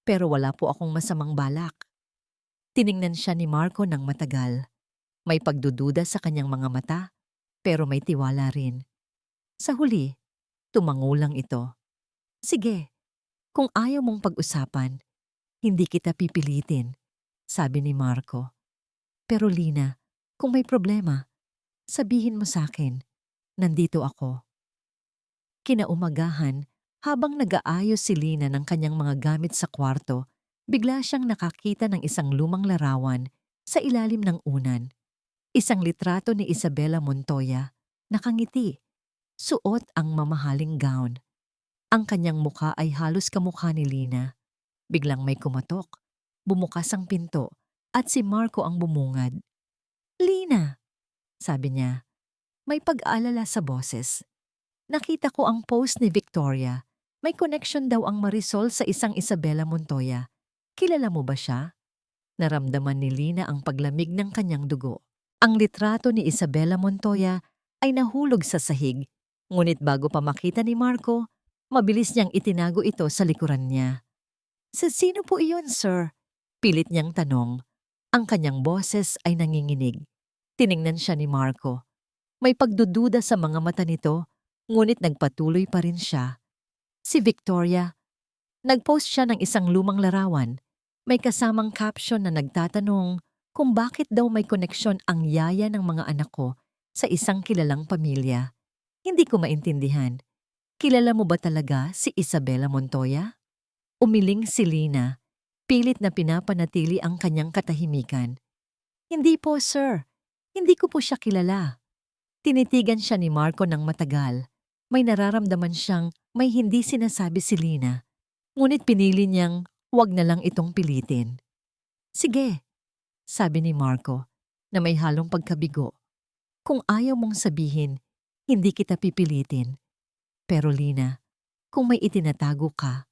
pero wala po akong masamang balak." Tiningnan siya ni Marco ng matagal. May pagdududa sa kanyang mga mata, pero may tiwala rin. Sa huli, tumango lang ito. "Sige, kung ayaw mong pag-usapan, hindi kita pipilitin," sabi ni Marco. "Pero Lina, kung may problema, sabihin mo sa akin. Nandito ako." Kinaumagahan, habang nag-aayos si Lina ng kanyang mga gamit sa kwarto, bigla siyang nakakita ng isang lumang larawan sa ilalim ng unan. Isang litrato ni Isabela Montoya, nakangiti, suot ang mamahaling gown. Ang kanyang mukha ay halos kamukha ni Lina. Biglang may kumatok, bumukas ang pinto, at si Marco ang bumungad. "Lina," sabi niya, may pag-aalala sa boses. "Nakita ko ang post ni Victoria. May connection daw ang Marisol sa isang Isabela Montoya. Kilala mo ba siya?" Naramdaman ni Lina ang paglamig ng kanyang dugo. Ang litrato ni Isabela Montoya ay nahulog sa sahig, ngunit bago pa makita ni Marco, mabilis niyang itinago ito sa likuran niya. "Sa sino po iyon, sir?" pilit niyang tanong. Ang kanyang boses ay nanginginig. Tiningnan siya ni Marco. May pagdududa sa mga mata nito, ngunit nagpatuloy pa rin siya. "Si Victoria." Nag-post siya ng isang lumang larawan. May kasamang caption na nagtatanong kung bakit daw may koneksyon ang yaya ng mga anak ko sa isang kilalang pamilya. Hindi ko maintindihan. "Kilala mo ba talaga si Isabela Montoya?" Umiling si Lina, pilit na pinapanatili ang kanyang katahimikan. "Hindi po, sir. Hindi ko po siya kilala." Tinitigan siya ni Marco ng matagal. May nararamdaman siyang may hindi sinasabi si Lina, ngunit pinili niyang huwag na lang itong pilitin. "Sige," sabi ni Marco, na may halong pagkabigo. "Kung ayaw mong sabihin, hindi kita pipilitin. Pero Lina, kung may itinatago ka,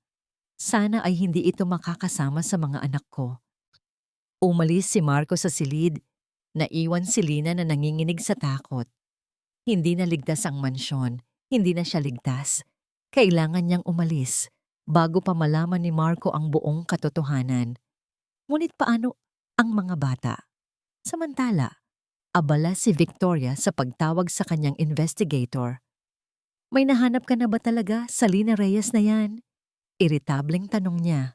sana ay hindi ito makakasama sa mga anak ko." Umalis si Marco sa silid. Naiwan si Lina na nanginginig sa takot. Hindi naligtas ang mansyon, Hindi na siya ligtas. Kailangan niyang umalis bago pa malaman ni Marco ang buong katotohanan. Ngunit paano ang mga bata? Samantala, abala si Victoria sa pagtawag sa kanyang investigator. May nahanap ka na ba talaga sa Lina Reyes na yan? Iritableng tanong niya.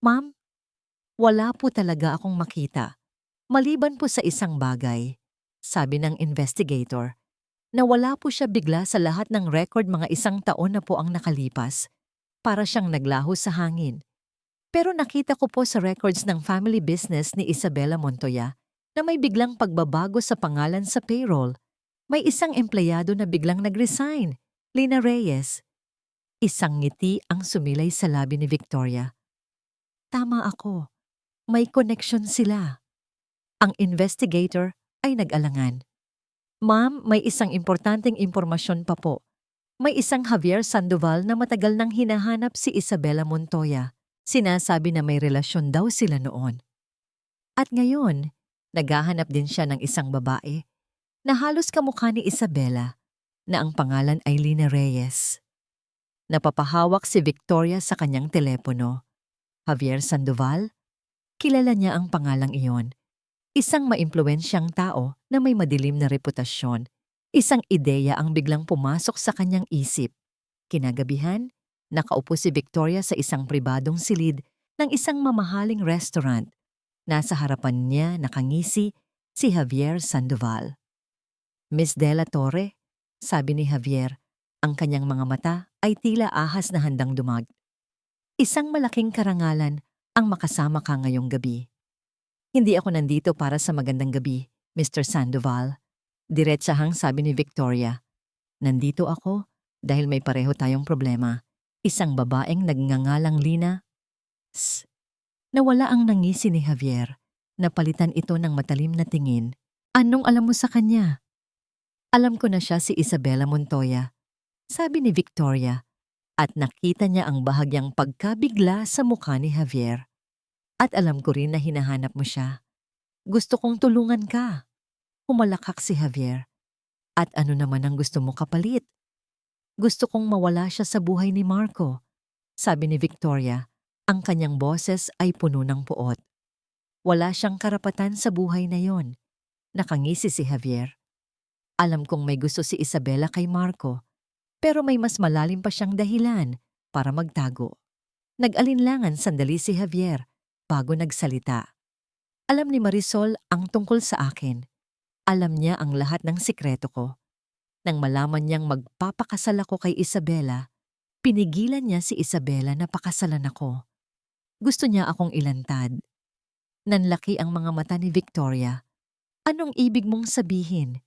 Ma'am, wala po talaga akong makita. Maliban po sa isang bagay, sabi ng investigator, na wala po siya bigla sa lahat ng record mga 1 taon na po ang nakalipas. Para siyang naglaho sa hangin. Pero nakita ko po sa records ng family business ni Isabela Montoya na may biglang pagbabago sa pangalan sa payroll. May isang empleyado na biglang nag-resign, Lina Reyes. Isang ngiti ang sumilay sa labi ni Victoria. Tama ako. May connection sila. Ang investigator ay nag-alangan. Ma'am, may isang importanteng impormasyon pa po. May isang Javier Sandoval na matagal nang hinahanap si Isabela Montoya. Sinasabi na may relasyon daw sila noon. At ngayon, naghahanap din siya ng isang babae na halos kamukha ni Isabela na ang pangalan ay Lina Reyes. Napapahawak si Victoria sa kanyang telepono. Javier Sandoval? Kilala niya ang pangalang iyon. Isang maimpluwensyang tao na may madilim na reputasyon. Isang ideya ang biglang pumasok sa kanyang isip. Kinagabihan, nakaupo si Victoria sa isang pribadong silid ng isang mamahaling restaurant. Nasa harapan niya nakangisi si Javier Sandoval. Miss Dela Torre, sabi ni Javier, ang kanyang mga mata ay tila ahas na handang dumag. Isang malaking karangalan ang makasama ka ngayong gabi. Hindi ako nandito para sa magandang gabi, Mr. Sandoval. Diretsahang sabi ni Victoria. Nandito ako dahil may pareho tayong problema. Isang babaeng nagngangalang Lina. Nawala ang nangisi ni Javier. Napalitan ito ng matalim na tingin. Anong alam mo sa kanya? Alam ko na siya si Isabela Montoya, sabi ni Victoria, at nakita niya ang bahagyang pagkabigla sa mukha ni Javier. At alam ko rin na hinahanap mo siya. Gusto kong tulungan ka. Humalakak si Javier. At ano naman ang gusto mo kapalit? Gusto kong mawala siya sa buhay ni Marco, sabi ni Victoria. Ang kanyang boses ay puno ng puot. Wala siyang karapatan sa buhay na yon. Nakangisi si Javier. Alam kong may gusto si Isabela kay Marco, pero may mas malalim pa siyang dahilan para magtago. Nag-alinlangan sandali si Javier bago nagsalita. Alam ni Marisol ang tungkol sa akin. Alam niya ang lahat ng sikreto ko. Nang malaman niyang magpapakasal ako kay Isabela, pinigilan niya si Isabela na pakasalan ako. Gusto niya akong ilantad. Nanlaki ang mga mata ni Victoria. Anong ibig mong sabihin?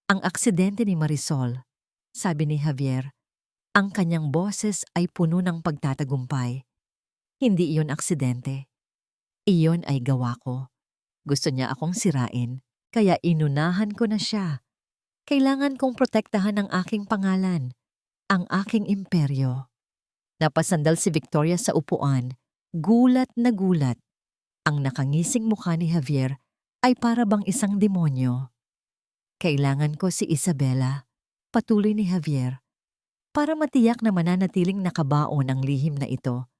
Ang aksidente ni Marisol, sabi ni Javier. Ang kanyang boses ay puno ng pagtatagumpay. Hindi iyon aksidente. Iyon ay gawa ko. Gusto niya akong sirain, kaya inunahan ko na siya. Kailangan kong protektahan ang aking pangalan, ang aking imperyo. Napasandal si Victoria sa upuan, gulat na gulat. Ang nakangising mukha ni Javier ay para bang isang demonyo. Kailangan ko si Isabela, patuloy ni Javier, para matiyak na mananatiling nakabaon ang lihim na ito.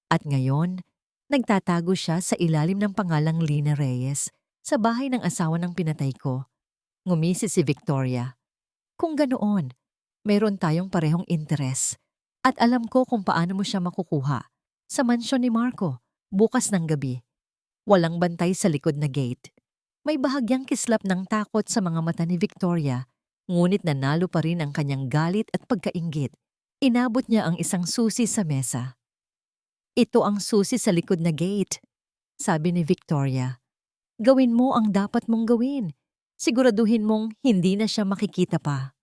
At ngayon, nagtatago siya sa ilalim ng pangalang Lina Reyes sa bahay ng asawa ng pinatay ko. Ngumisi si Victoria. Kung ganoon, mayroon tayong parehong interes at alam ko kung paano mo siya makukuha. Sa mansyon ni Marco, bukas ng gabi. Walang bantay sa likod na gate. May bahagyang kislap ng takot sa mga mata ni Victoria, ngunit nanalo pa rin ang kanyang galit at pagkainggit. Inabot niya ang isang susi sa mesa. Ito ang susi sa likod na gate, sabi ni Victoria. Gawin mo ang dapat mong gawin. Siguraduhin mong hindi na siya makikita pa.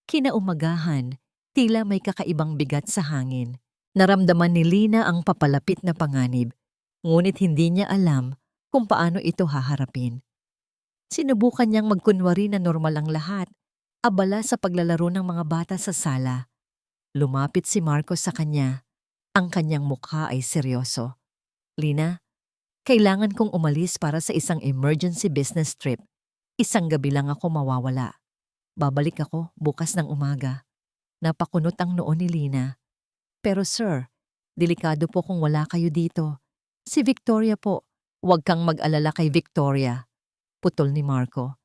Kinaumagahan, tila may kakaibang bigat sa hangin. Naramdaman ni Lina ang papalapit na panganib, ngunit hindi niya alam kung paano ito haharapin. Sinubukan niyang magkunwari na normal ang lahat, abala sa paglalaro ng mga bata sa sala. Lumapit si Marco sa kanya. Ang kanyang mukha ay seryoso. Lina, kailangan kong umalis para sa isang emergency business trip. Isang gabi lang ako mawawala. Babalik ako bukas ng umaga. Napakunot ang noo ni Lina. Pero sir, delikado po kung wala kayo dito. Si Victoria po. Huwag kang mag-alala kay Victoria. Putol ni Marco.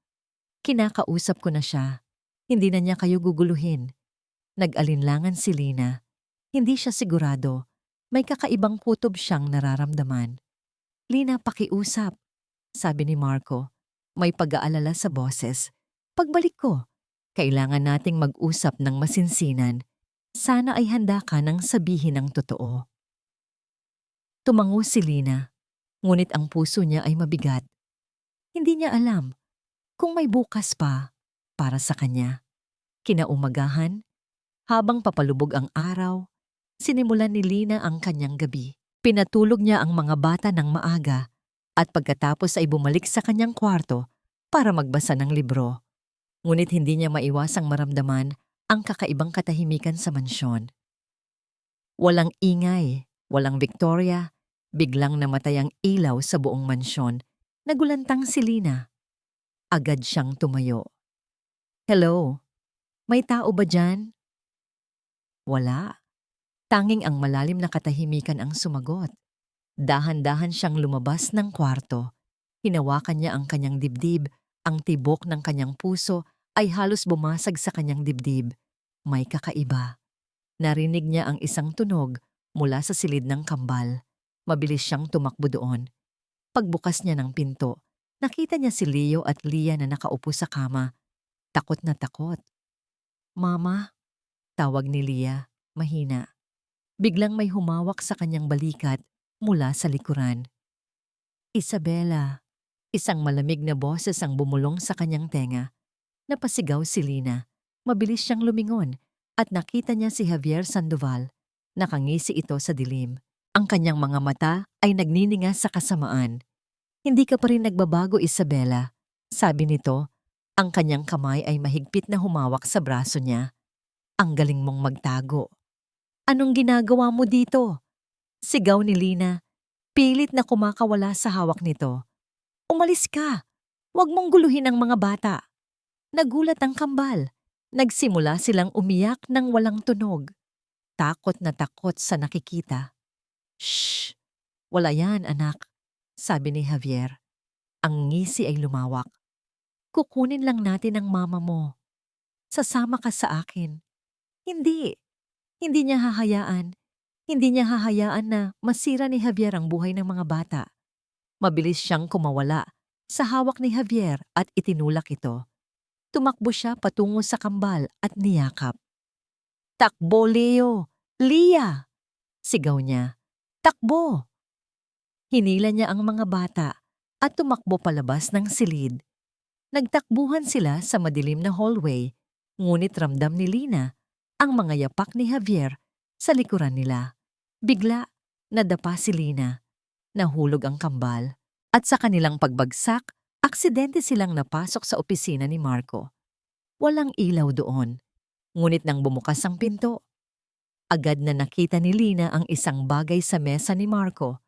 Kinakausap ko na siya. Hindi na niya kayo guguluhin. Nag-alinlangan si Lina. Hindi siya sigurado. May kakaibang kutob siyang nararamdaman. Lina, pakiusap, sabi ni Marco. May pag-aalala sa boses. Pagbalik ko, kailangan nating mag-usap ng masinsinan. Sana ay handa ka nang sabihin ang totoo. Tumango si Lina, ngunit ang puso niya ay mabigat. Hindi niya alam kung may bukas pa para sa kanya. Kinaumagahan, habang papalubog ang araw, sinimulan ni Lina ang kanyang gabi. Pinatulog niya ang mga bata ng maaga at pagkatapos ay bumalik sa kanyang kwarto para magbasa ng libro. Ngunit hindi niya maiwasang maramdaman ang kakaibang katahimikan sa mansyon. Walang ingay, walang Victoria, biglang namatay ang ilaw sa buong mansyon. Nagulantang si Lina. Agad siyang tumayo. Hello? May tao ba dyan? Wala. Tanging ang malalim na katahimikan ang sumagot. Dahan-dahan siyang lumabas ng kwarto. Hinawakan niya ang kanyang dibdib. Ang tibok ng kanyang puso ay halos bumasag sa kanyang dibdib. May kakaiba. Narinig niya ang isang tunog mula sa silid ng kambal. Mabilis siyang tumakbo doon. Pagbukas niya ng pinto, nakita niya si Leo at Lia na nakaupo sa kama. Takot na takot. Mama, tawag ni Lia, mahina. Biglang may humawak sa kanyang balikat mula sa likuran. Isabela. Isang malamig na boses ang bumulong sa kanyang tenga. Napasigaw si Lina. Mabilis siyang lumingon at nakita niya si Javier Sandoval. Nakangisi ito sa dilim. Ang kanyang mga mata ay nagnininga sa kasamaan. Hindi ka pa rin nagbabago, Isabela. Sabi nito, ang kanyang kamay ay mahigpit na humawak sa braso niya. Ang galing mong magtago. Anong ginagawa mo dito? Sigaw ni Lina. Pilit na kumakawala sa hawak nito. Umalis ka! Huwag mong guluhin ang mga bata. Nagulat ang kambal. Nagsimula silang umiyak ng walang tunog. Takot na takot sa nakikita. Shh! Wala yan, anak, sabi ni Javier. Ang ngisi ay lumawak. Kukunin lang natin ang mama mo. Sasama ka sa akin. Hindi. Hindi niya hahayaan. Hindi niya hahayaan na masira ni Javier ang buhay ng mga bata. Mabilis siyang kumawala sa hawak ni Javier at itinulak ito. Tumakbo siya patungo sa kambal at niyakap. Takbo, Leo! Lia! Sigaw niya. Takbo! Hinila niya ang mga bata at tumakbo palabas ng silid. Nagtakbuhan sila sa madilim na hallway, ngunit ramdam ni Lina ang mga yapak ni Javier sa likuran nila. Bigla, nadapa si Lina. Nahulog ang kambal at sa kanilang pagbagsak, aksidente silang napasok sa opisina ni Marco. Walang ilaw doon, ngunit nang bumukas ang pinto, agad na nakita ni Lina ang isang bagay sa mesa ni Marco.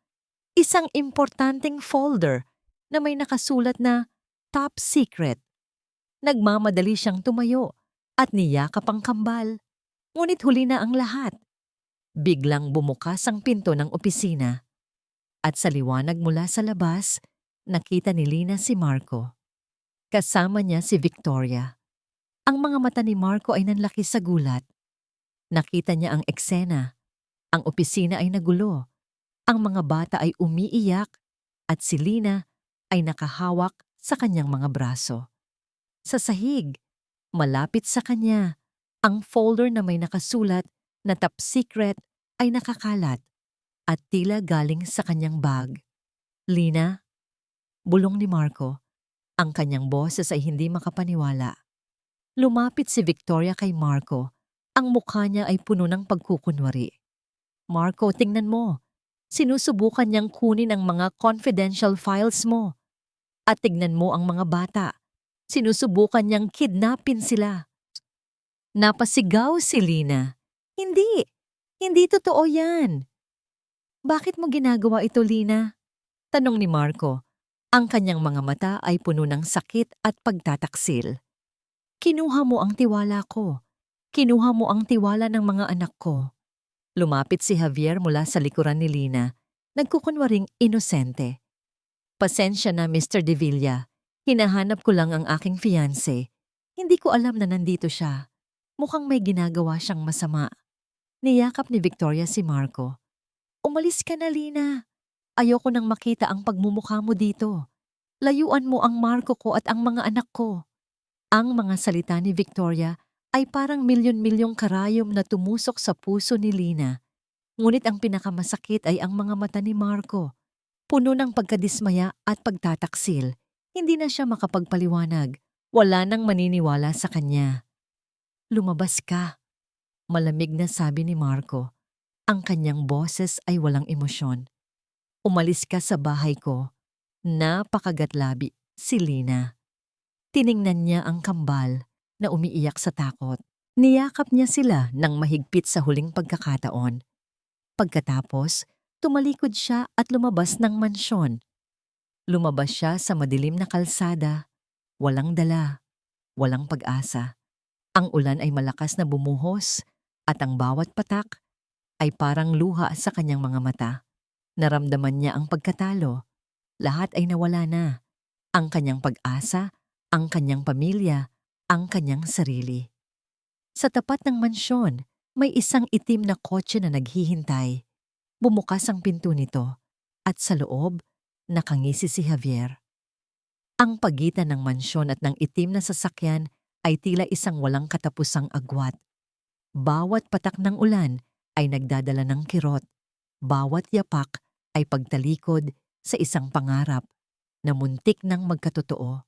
Isang importanteng folder na may nakasulat na Top Secret. Nagmamadali siyang tumayo at niyakap ang kambal. Ngunit huli na ang lahat. Biglang bumukas ang pinto ng opisina. At sa liwanag mula sa labas, nakita ni Lina si Marco. Kasama niya si Victoria. Ang mga mata ni Marco ay nanlaki sa gulat. Nakita niya ang eksena. Ang opisina ay nagulo. Ang mga bata ay umiiyak at si Lina ay nakahawak sa kanyang mga braso. Sa sahig, malapit sa kanya, ang folder na may nakasulat na Top Secret ay nakakalat at tila galing sa kanyang bag. Lina, bulong ni Marco. Ang kanyang boses ay hindi makapaniwala. Lumapit si Victoria kay Marco. Ang mukha niya ay puno ng pagkukunwari. Marco, tingnan mo. Sinusubukan niyang kunin ang mga confidential files mo. At tingnan mo ang mga bata. Sinusubukan niyang kidnapin sila. Napasigaw si Lina. Hindi. Hindi totoo yan. Bakit mo ginagawa ito, Lina? Tanong ni Marco. Ang kanyang mga mata ay puno ng sakit at pagtataksil. Kinuha mo ang tiwala ko. Kinuha mo ang tiwala ng mga anak ko. Lumapit si Javier mula sa likuran ni Lina, nagkukunwaring inosente. Pasensya na, Mr. De Villa. Hinahanap ko lang ang aking fiancé. Hindi ko alam na nandito siya. Mukhang may ginagawa siyang masama. Niyakap ni Victoria si Marco. Umalis ka na, Lina. Ayoko nang makita ang pagmumukha mo dito. Layuan mo ang Marco ko at ang mga anak ko. Ang mga salita ni Victoria ay parang milyon-milyong karayom na tumusok sa puso ni Lina. Ngunit ang pinakamasakit ay ang mga mata ni Marco. Puno ng pagkadismaya at pagtataksil. Hindi na siya makapagpaliwanag. Wala nang maniniwala sa kanya. Lumabas ka. Malamig na sabi ni Marco. Ang kanyang boses ay walang emosyon. Umalis ka sa bahay ko. Napakagatlabi si Lina. Tiningnan niya ang kambal na umiiyak sa takot. Niyakap niya sila ng mahigpit sa huling pagkakataon. Pagkatapos, tumalikod siya at lumabas ng mansyon. Lumabas siya sa madilim na kalsada. Walang dala, walang pag-asa. Ang ulan ay malakas na bumuhos at ang bawat patak ay parang luha sa kanyang mga mata. Naramdaman niya ang pagkatalo. Lahat ay nawala na. Ang kanyang pag-asa, ang kanyang pamilya, ang kanyang sarili. Sa tapat ng mansyon, may isang itim na kotse na naghihintay. Bumukas ang pinto nito at sa loob, nakangisi si Javier. Ang pagitan ng mansyon at ng itim na sasakyan ay tila isang walang katapusang agwat. Bawat patak ng ulan ay nagdadala ng kirot. Bawat yapak ay pagtalikod sa isang pangarap na muntik ng magkatotoo.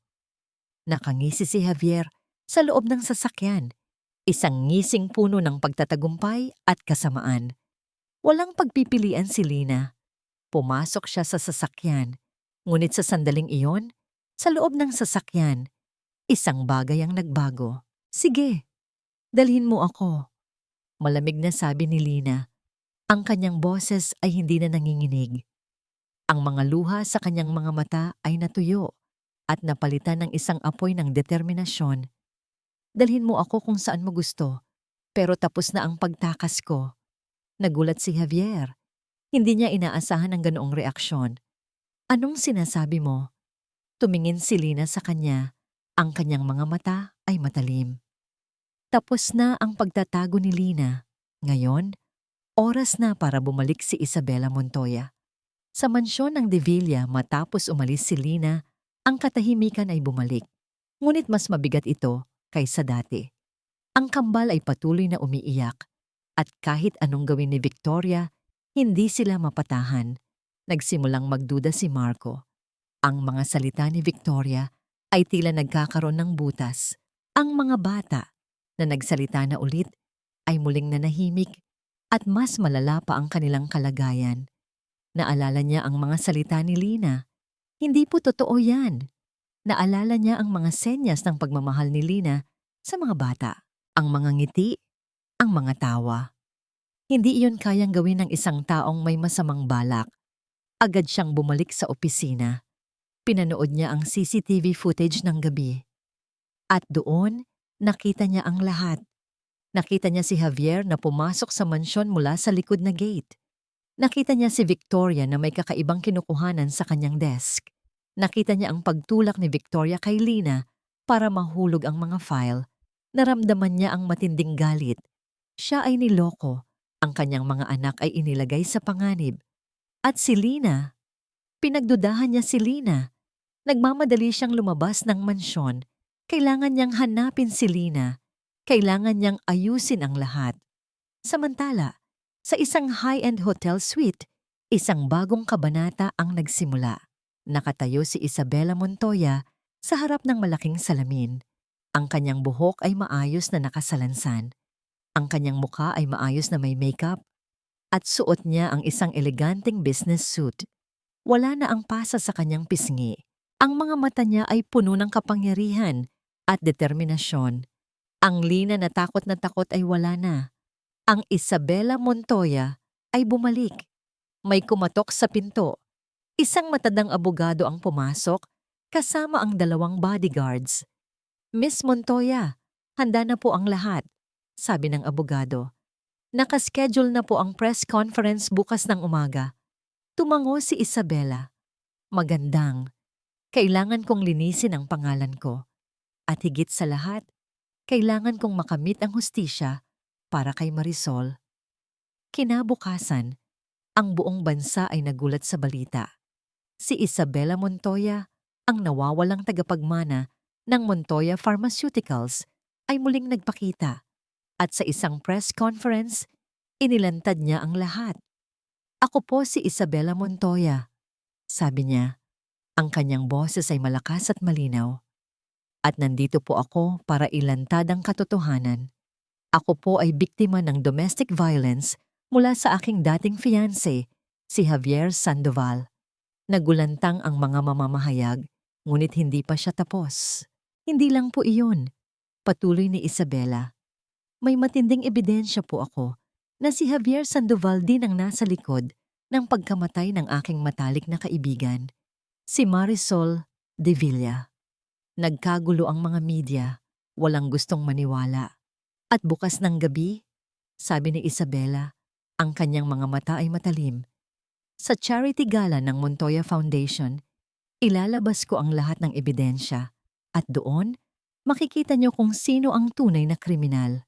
Nakangisi si Javier sa loob ng sasakyan, isang ngising puno ng pagtatagumpay at kasamaan. Walang pagpipilian si Lina. Pumasok siya sa sasakyan, ngunit sa sandaling iyon, sa loob ng sasakyan, isang bagay ang nagbago. Sige, dalhin mo ako. Malamig na sabi ni Lina. Ang kanyang boses ay hindi na nanginginig. Ang mga luha sa kanyang mga mata ay natuyo at napalitan ng isang apoy ng determinasyon. Dalhin mo ako kung saan mo gusto, pero tapos na ang pagtakas ko. Nagulat si Javier. Hindi niya inaasahan ang ganoong reaksyon. Anong sinasabi mo? Tumingin si Lina sa kanya. Ang kanyang mga mata ay matalim. Tapos na ang pagtatago ni Lina. Ngayon, oras na para bumalik si Isabela Montoya. Sa mansyon ng De Villa matapos umalis si Lina, ang katahimikan ay bumalik. Ngunit mas mabigat ito kaysa dati. Ang kambal ay patuloy na umiiyak at kahit anong gawin ni Victoria, hindi sila mapatahan. Nagsimulang magduda si Marco. Ang mga salita ni Victoria ay tila nagkakaroon ng butas. Ang mga bata na nagsalita na ulit ay muling nanahimik at mas malala pa ang kanilang kalagayan. Naalala niya ang mga salita ni Lina. Hindi po totoo yan. Naalala niya ang mga senyas ng pagmamahal ni Lina sa mga bata. Ang mga ngiti, ang mga tawa. Hindi iyon kayang gawin ng isang taong may masamang balak. Agad siyang bumalik sa opisina. Pinanood niya ang CCTV footage ng gabi. At doon, nakita niya ang lahat. Nakita niya si Javier na pumasok sa mansyon mula sa likod na gate. Nakita niya si Victoria na may kakaibang kinukuhanan sa kanyang desk. Nakita niya ang pagtulak ni Victoria kay Lina para mahulog ang mga file. Naramdaman niya ang matinding galit. Siya ay niloko. Ang kanyang mga anak ay inilagay sa panganib. At si Lina, pinagdudahan niya si Lina. Nagmamadali siyang lumabas ng mansyon. Kailangan niyang hanapin si Lina. Kailangan niyang ayusin ang lahat. Samantala, sa isang high-end hotel suite, isang bagong kabanata ang nagsimula. Nakatayo si Isabela Montoya sa harap ng malaking salamin. Ang kanyang buhok ay maayos na nakasalansan. Ang kanyang mukha ay maayos na may makeup. At suot niya ang isang eleganteng business suit. Wala na ang pasa sa kanyang pisngi. Ang mga mata niya ay puno ng kapangyarihan at determinasyon. Ang Lina na takot ay wala na. Ang Isabela Montoya ay bumalik. May kumatok sa pinto. Isang matandang abogado ang pumasok kasama ang 2 bodyguards. Miss Montoya, handa na po ang lahat. sabi ng abogado. Nakaschedule na po ang press conference bukas ng umaga. Tumango si Isabela. Magandang. Kailangan kong linisin ang pangalan ko. At higit sa lahat, kailangan kong makamit ang hustisya para kay Marisol. Kinabukasan, ang buong bansa ay nagulat sa balita. Si Isabela Montoya, ang nawawalang tagapagmana ng Montoya Pharmaceuticals, ay muling nagpakita at sa isang press conference, inilantad niya ang lahat. Ako po si Isabela Montoya, sabi niya. Ang kanyang boses ay malakas at malinaw. At nandito po ako para ilantad ang katotohanan. Ako po ay biktima ng domestic violence mula sa aking dating fiancé, si Javier Sandoval. Nagulantang ang mga mamamahayag, ngunit hindi pa siya tapos. Hindi lang po iyon, patuloy ni Isabela. May matinding ebidensya po ako na si Javier Sandoval din ang nasa likod ng pagkamatay ng aking matalik na kaibigan, si Marisol de Villa. Nagkagulo ang mga media, walang gustong maniwala. At bukas ng gabi, sabi ni Isabela, ang kanyang mga mata ay matalim. Sa charity gala ng Montoya Foundation, ilalabas ko ang lahat ng ebidensya at doon, makikita niyo kung sino ang tunay na kriminal.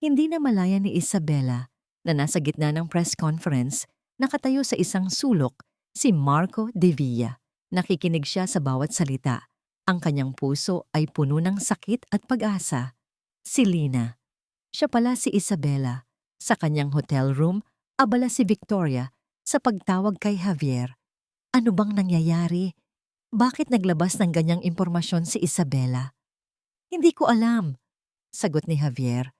Hindi na malaya ni Isabela na nasa gitna ng press conference, nakatayo sa isang sulok si Marco de Villa. Nakikinig siya sa bawat salita. Ang kanyang puso ay puno ng sakit at pag-asa. Si Lina. Siya pala si Isabela. Sa kanyang hotel room, abala si Victoria sa pagtawag kay Javier. Ano bang nangyayari? Bakit naglabas ng ganyang impormasyon si Isabela? Hindi ko alam, sagot ni Javier.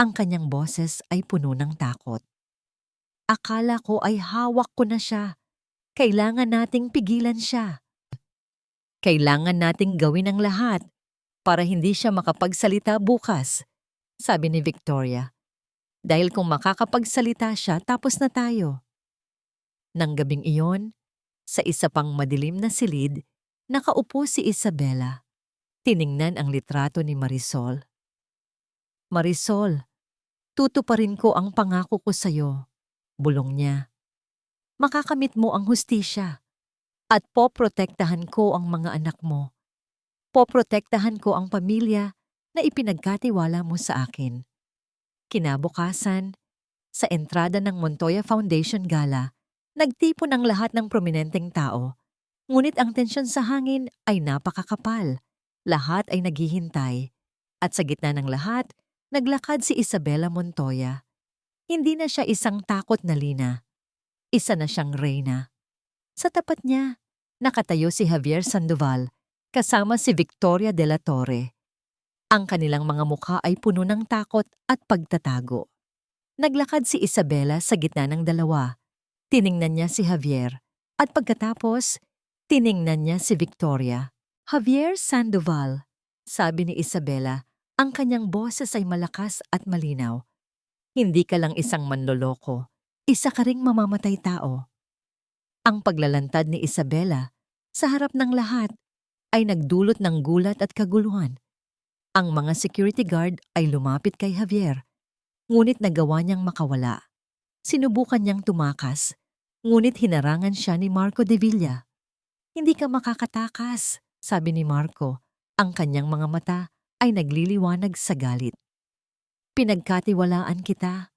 Ang kanyang boses ay puno ng takot. Akala ko ay hawak ko na siya. Kailangan nating pigilan siya. Kailangan nating gawin ang lahat para hindi siya makapagsalita bukas, sabi ni Victoria. Dahil kung makakapagsalita siya, tapos na tayo. Nang gabing iyon, sa isa pang madilim na silid, nakaupo si Isabela. Tiningnan ang litrato ni Marisol. Marisol, tutuparin ko ang pangako ko sa'yo, bulong niya. Makakamit mo ang hustisya at poprotektahan ko ang mga anak mo. Poprotektahan ko ang pamilya na ipinagkatiwala mo sa akin. Kinabukasan, sa entrada ng Montoya Foundation Gala, nagtipon ang lahat ng prominenteng tao. Ngunit ang tensyon sa hangin ay napakakapal. Lahat ay naghihintay. At sa gitna ng lahat, naglakad si Isabela Montoya. Hindi na siya isang takot na Lina. Isa na siyang reyna. Sa tapat niya, nakatayo si Javier Sandoval kasama si Victoria de la Torre. Ang kanilang mga mukha ay puno ng takot at pagtatago. Naglakad si Isabela sa gitna ng dalawa. Tiningnan niya si Javier at pagkatapos, tiningnan niya si Victoria. Javier Sandoval, sabi ni Isabela, ang kanyang boses ay malakas at malinaw. Hindi ka lang isang manloloko, isa ka ring mamamatay tao. Ang paglalantad ni Isabela sa harap ng lahat ay nagdulot ng gulat at kaguluhan. Ang mga security guard ay lumapit kay Javier, ngunit nagawa niyang makawala. Sinubukan niyang tumakas, ngunit hinarangan siya ni Marco de Villa. Hindi ka makakatakas, sabi ni Marco. Ang kanyang mga mata ay nagliliwanag sa galit. Pinagkatiwalaan kita,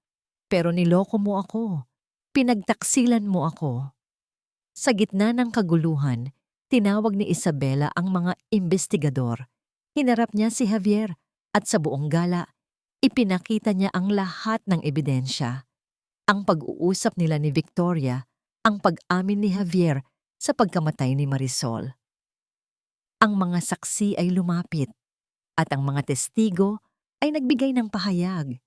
pero niloko mo ako. Pinagtaksilan mo ako. Sa gitna ng kaguluhan, tinawag ni Isabela ang mga investigador. Hinarap niya si Javier at sa buong gala, ipinakita niya ang lahat ng ebidensya. Ang pag-uusap nila ni Victoria, ang pag-amin ni Javier sa pagkamatay ni Marisol. Ang mga saksi ay lumapit at ang mga testigo ay nagbigay ng pahayag.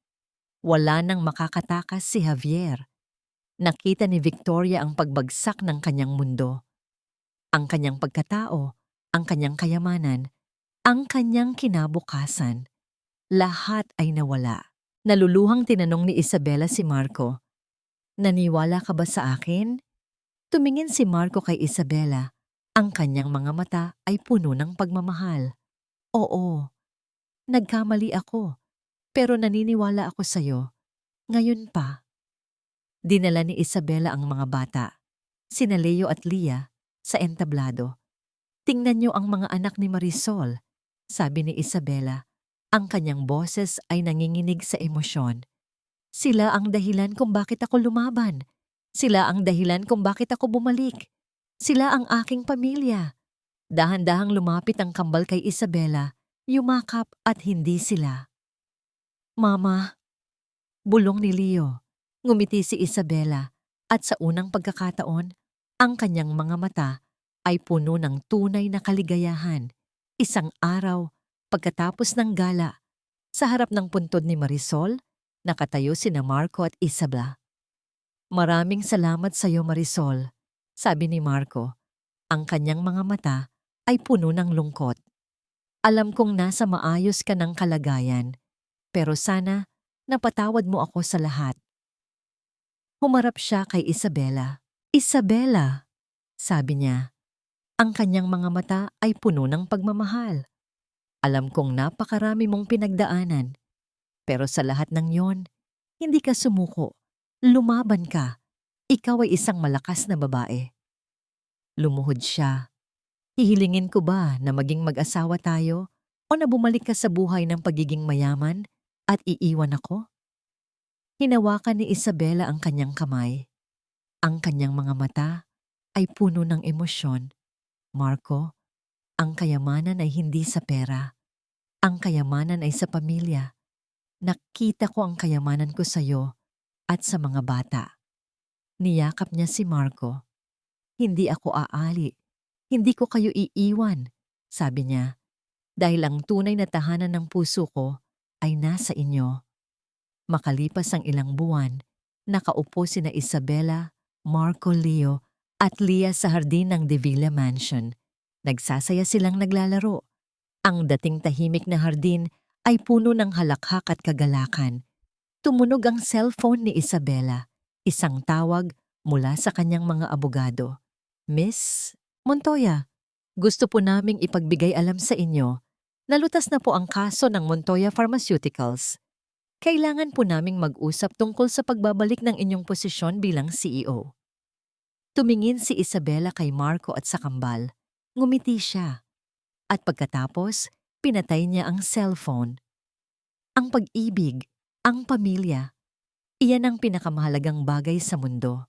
Wala nang makakatakas si Javier. Nakita ni Victoria ang pagbagsak ng kanyang mundo. Ang kanyang pagkatao, ang kanyang kayamanan, ang kanyang kinabukasan. Lahat ay nawala. Naluluhang tinanong ni Isabela si Marco, "Naniwala ka ba sa akin?" Tumingin si Marco kay Isabela. Ang kanyang mga mata ay puno ng pagmamahal. "Oo, nagkamali ako. Pero naniniwala ako sa'yo. Ngayon pa. Dinala ni Isabela ang mga bata, sina Leo at Lia, sa entablado. Tingnan niyo ang mga anak ni Marisol, sabi ni Isabela. Ang kanyang boses ay nanginginig sa emosyon. Sila ang dahilan kung bakit ako lumaban. Sila ang dahilan kung bakit ako bumalik. Sila ang aking pamilya. Dahan-dahang lumapit ang kambal kay Isabela, yumakap at hindi sila. Mama, bulong ni Leo. Ngumiti si Isabela at sa unang pagkakataon, ang kanyang mga mata ay puno ng tunay na kaligayahan. Isang araw, pagkatapos ng gala, sa harap ng puntod ni Marisol, nakatayo sina Marco at Isabela. Maraming salamat sa iyo, Marisol, sabi ni Marco. Ang kanyang mga mata ay puno ng lungkot. Alam kong nasa maayos ka ng kalagayan, pero sana napatawad mo ako sa lahat. Humarap siya kay Isabela. Isabela, sabi niya. Ang kanyang mga mata ay puno ng pagmamahal. Alam kong napakarami mong pinagdaanan, pero sa lahat ng yon, hindi ka sumuko. Lumaban ka. Ikaw ay isang malakas na babae. Lumuhod siya. Hihilingin ko ba na maging mag-asawa tayo o na bumalik ka sa buhay ng pagiging mayaman at iiwan ako? Hinawakan ni Isabela ang kanyang kamay. Ang kanyang mga mata ay puno ng emosyon. Marco, ang kayamanan ay hindi sa pera. Ang kayamanan ay sa pamilya. Nakita ko ang kayamanan ko sa iyo at sa mga bata. Niyakap niya si Marco. Hindi ako aali. Hindi ko kayo iiwan, sabi niya. Dahil ang tunay na tahanan ng puso ko ay nasa inyo. Makalipas ang ilang buwan, nakaupo sina Isabela, Marco, Leo at Lia sa hardin ng De Villa Mansion. Nagsasaya silang naglalaro. Ang dating tahimik na hardin ay puno ng halakhak at kagalakan. Tumunog ang cellphone ni Isabela. Isang tawag mula sa kanyang mga abogado. Miss Montoya, gusto po naming ipagbigay alam sa inyo. Nalutas na po ang kaso ng Montoya Pharmaceuticals. Kailangan po naming mag-usap tungkol sa pagbabalik ng inyong posisyon bilang CEO. Tumingin si Isabela kay Marco at sa kambal. Ngumiti siya. At pagkatapos, pinatay niya ang cellphone. Ang pag-ibig, ang pamilya, iyan ang pinakamahalagang bagay sa mundo.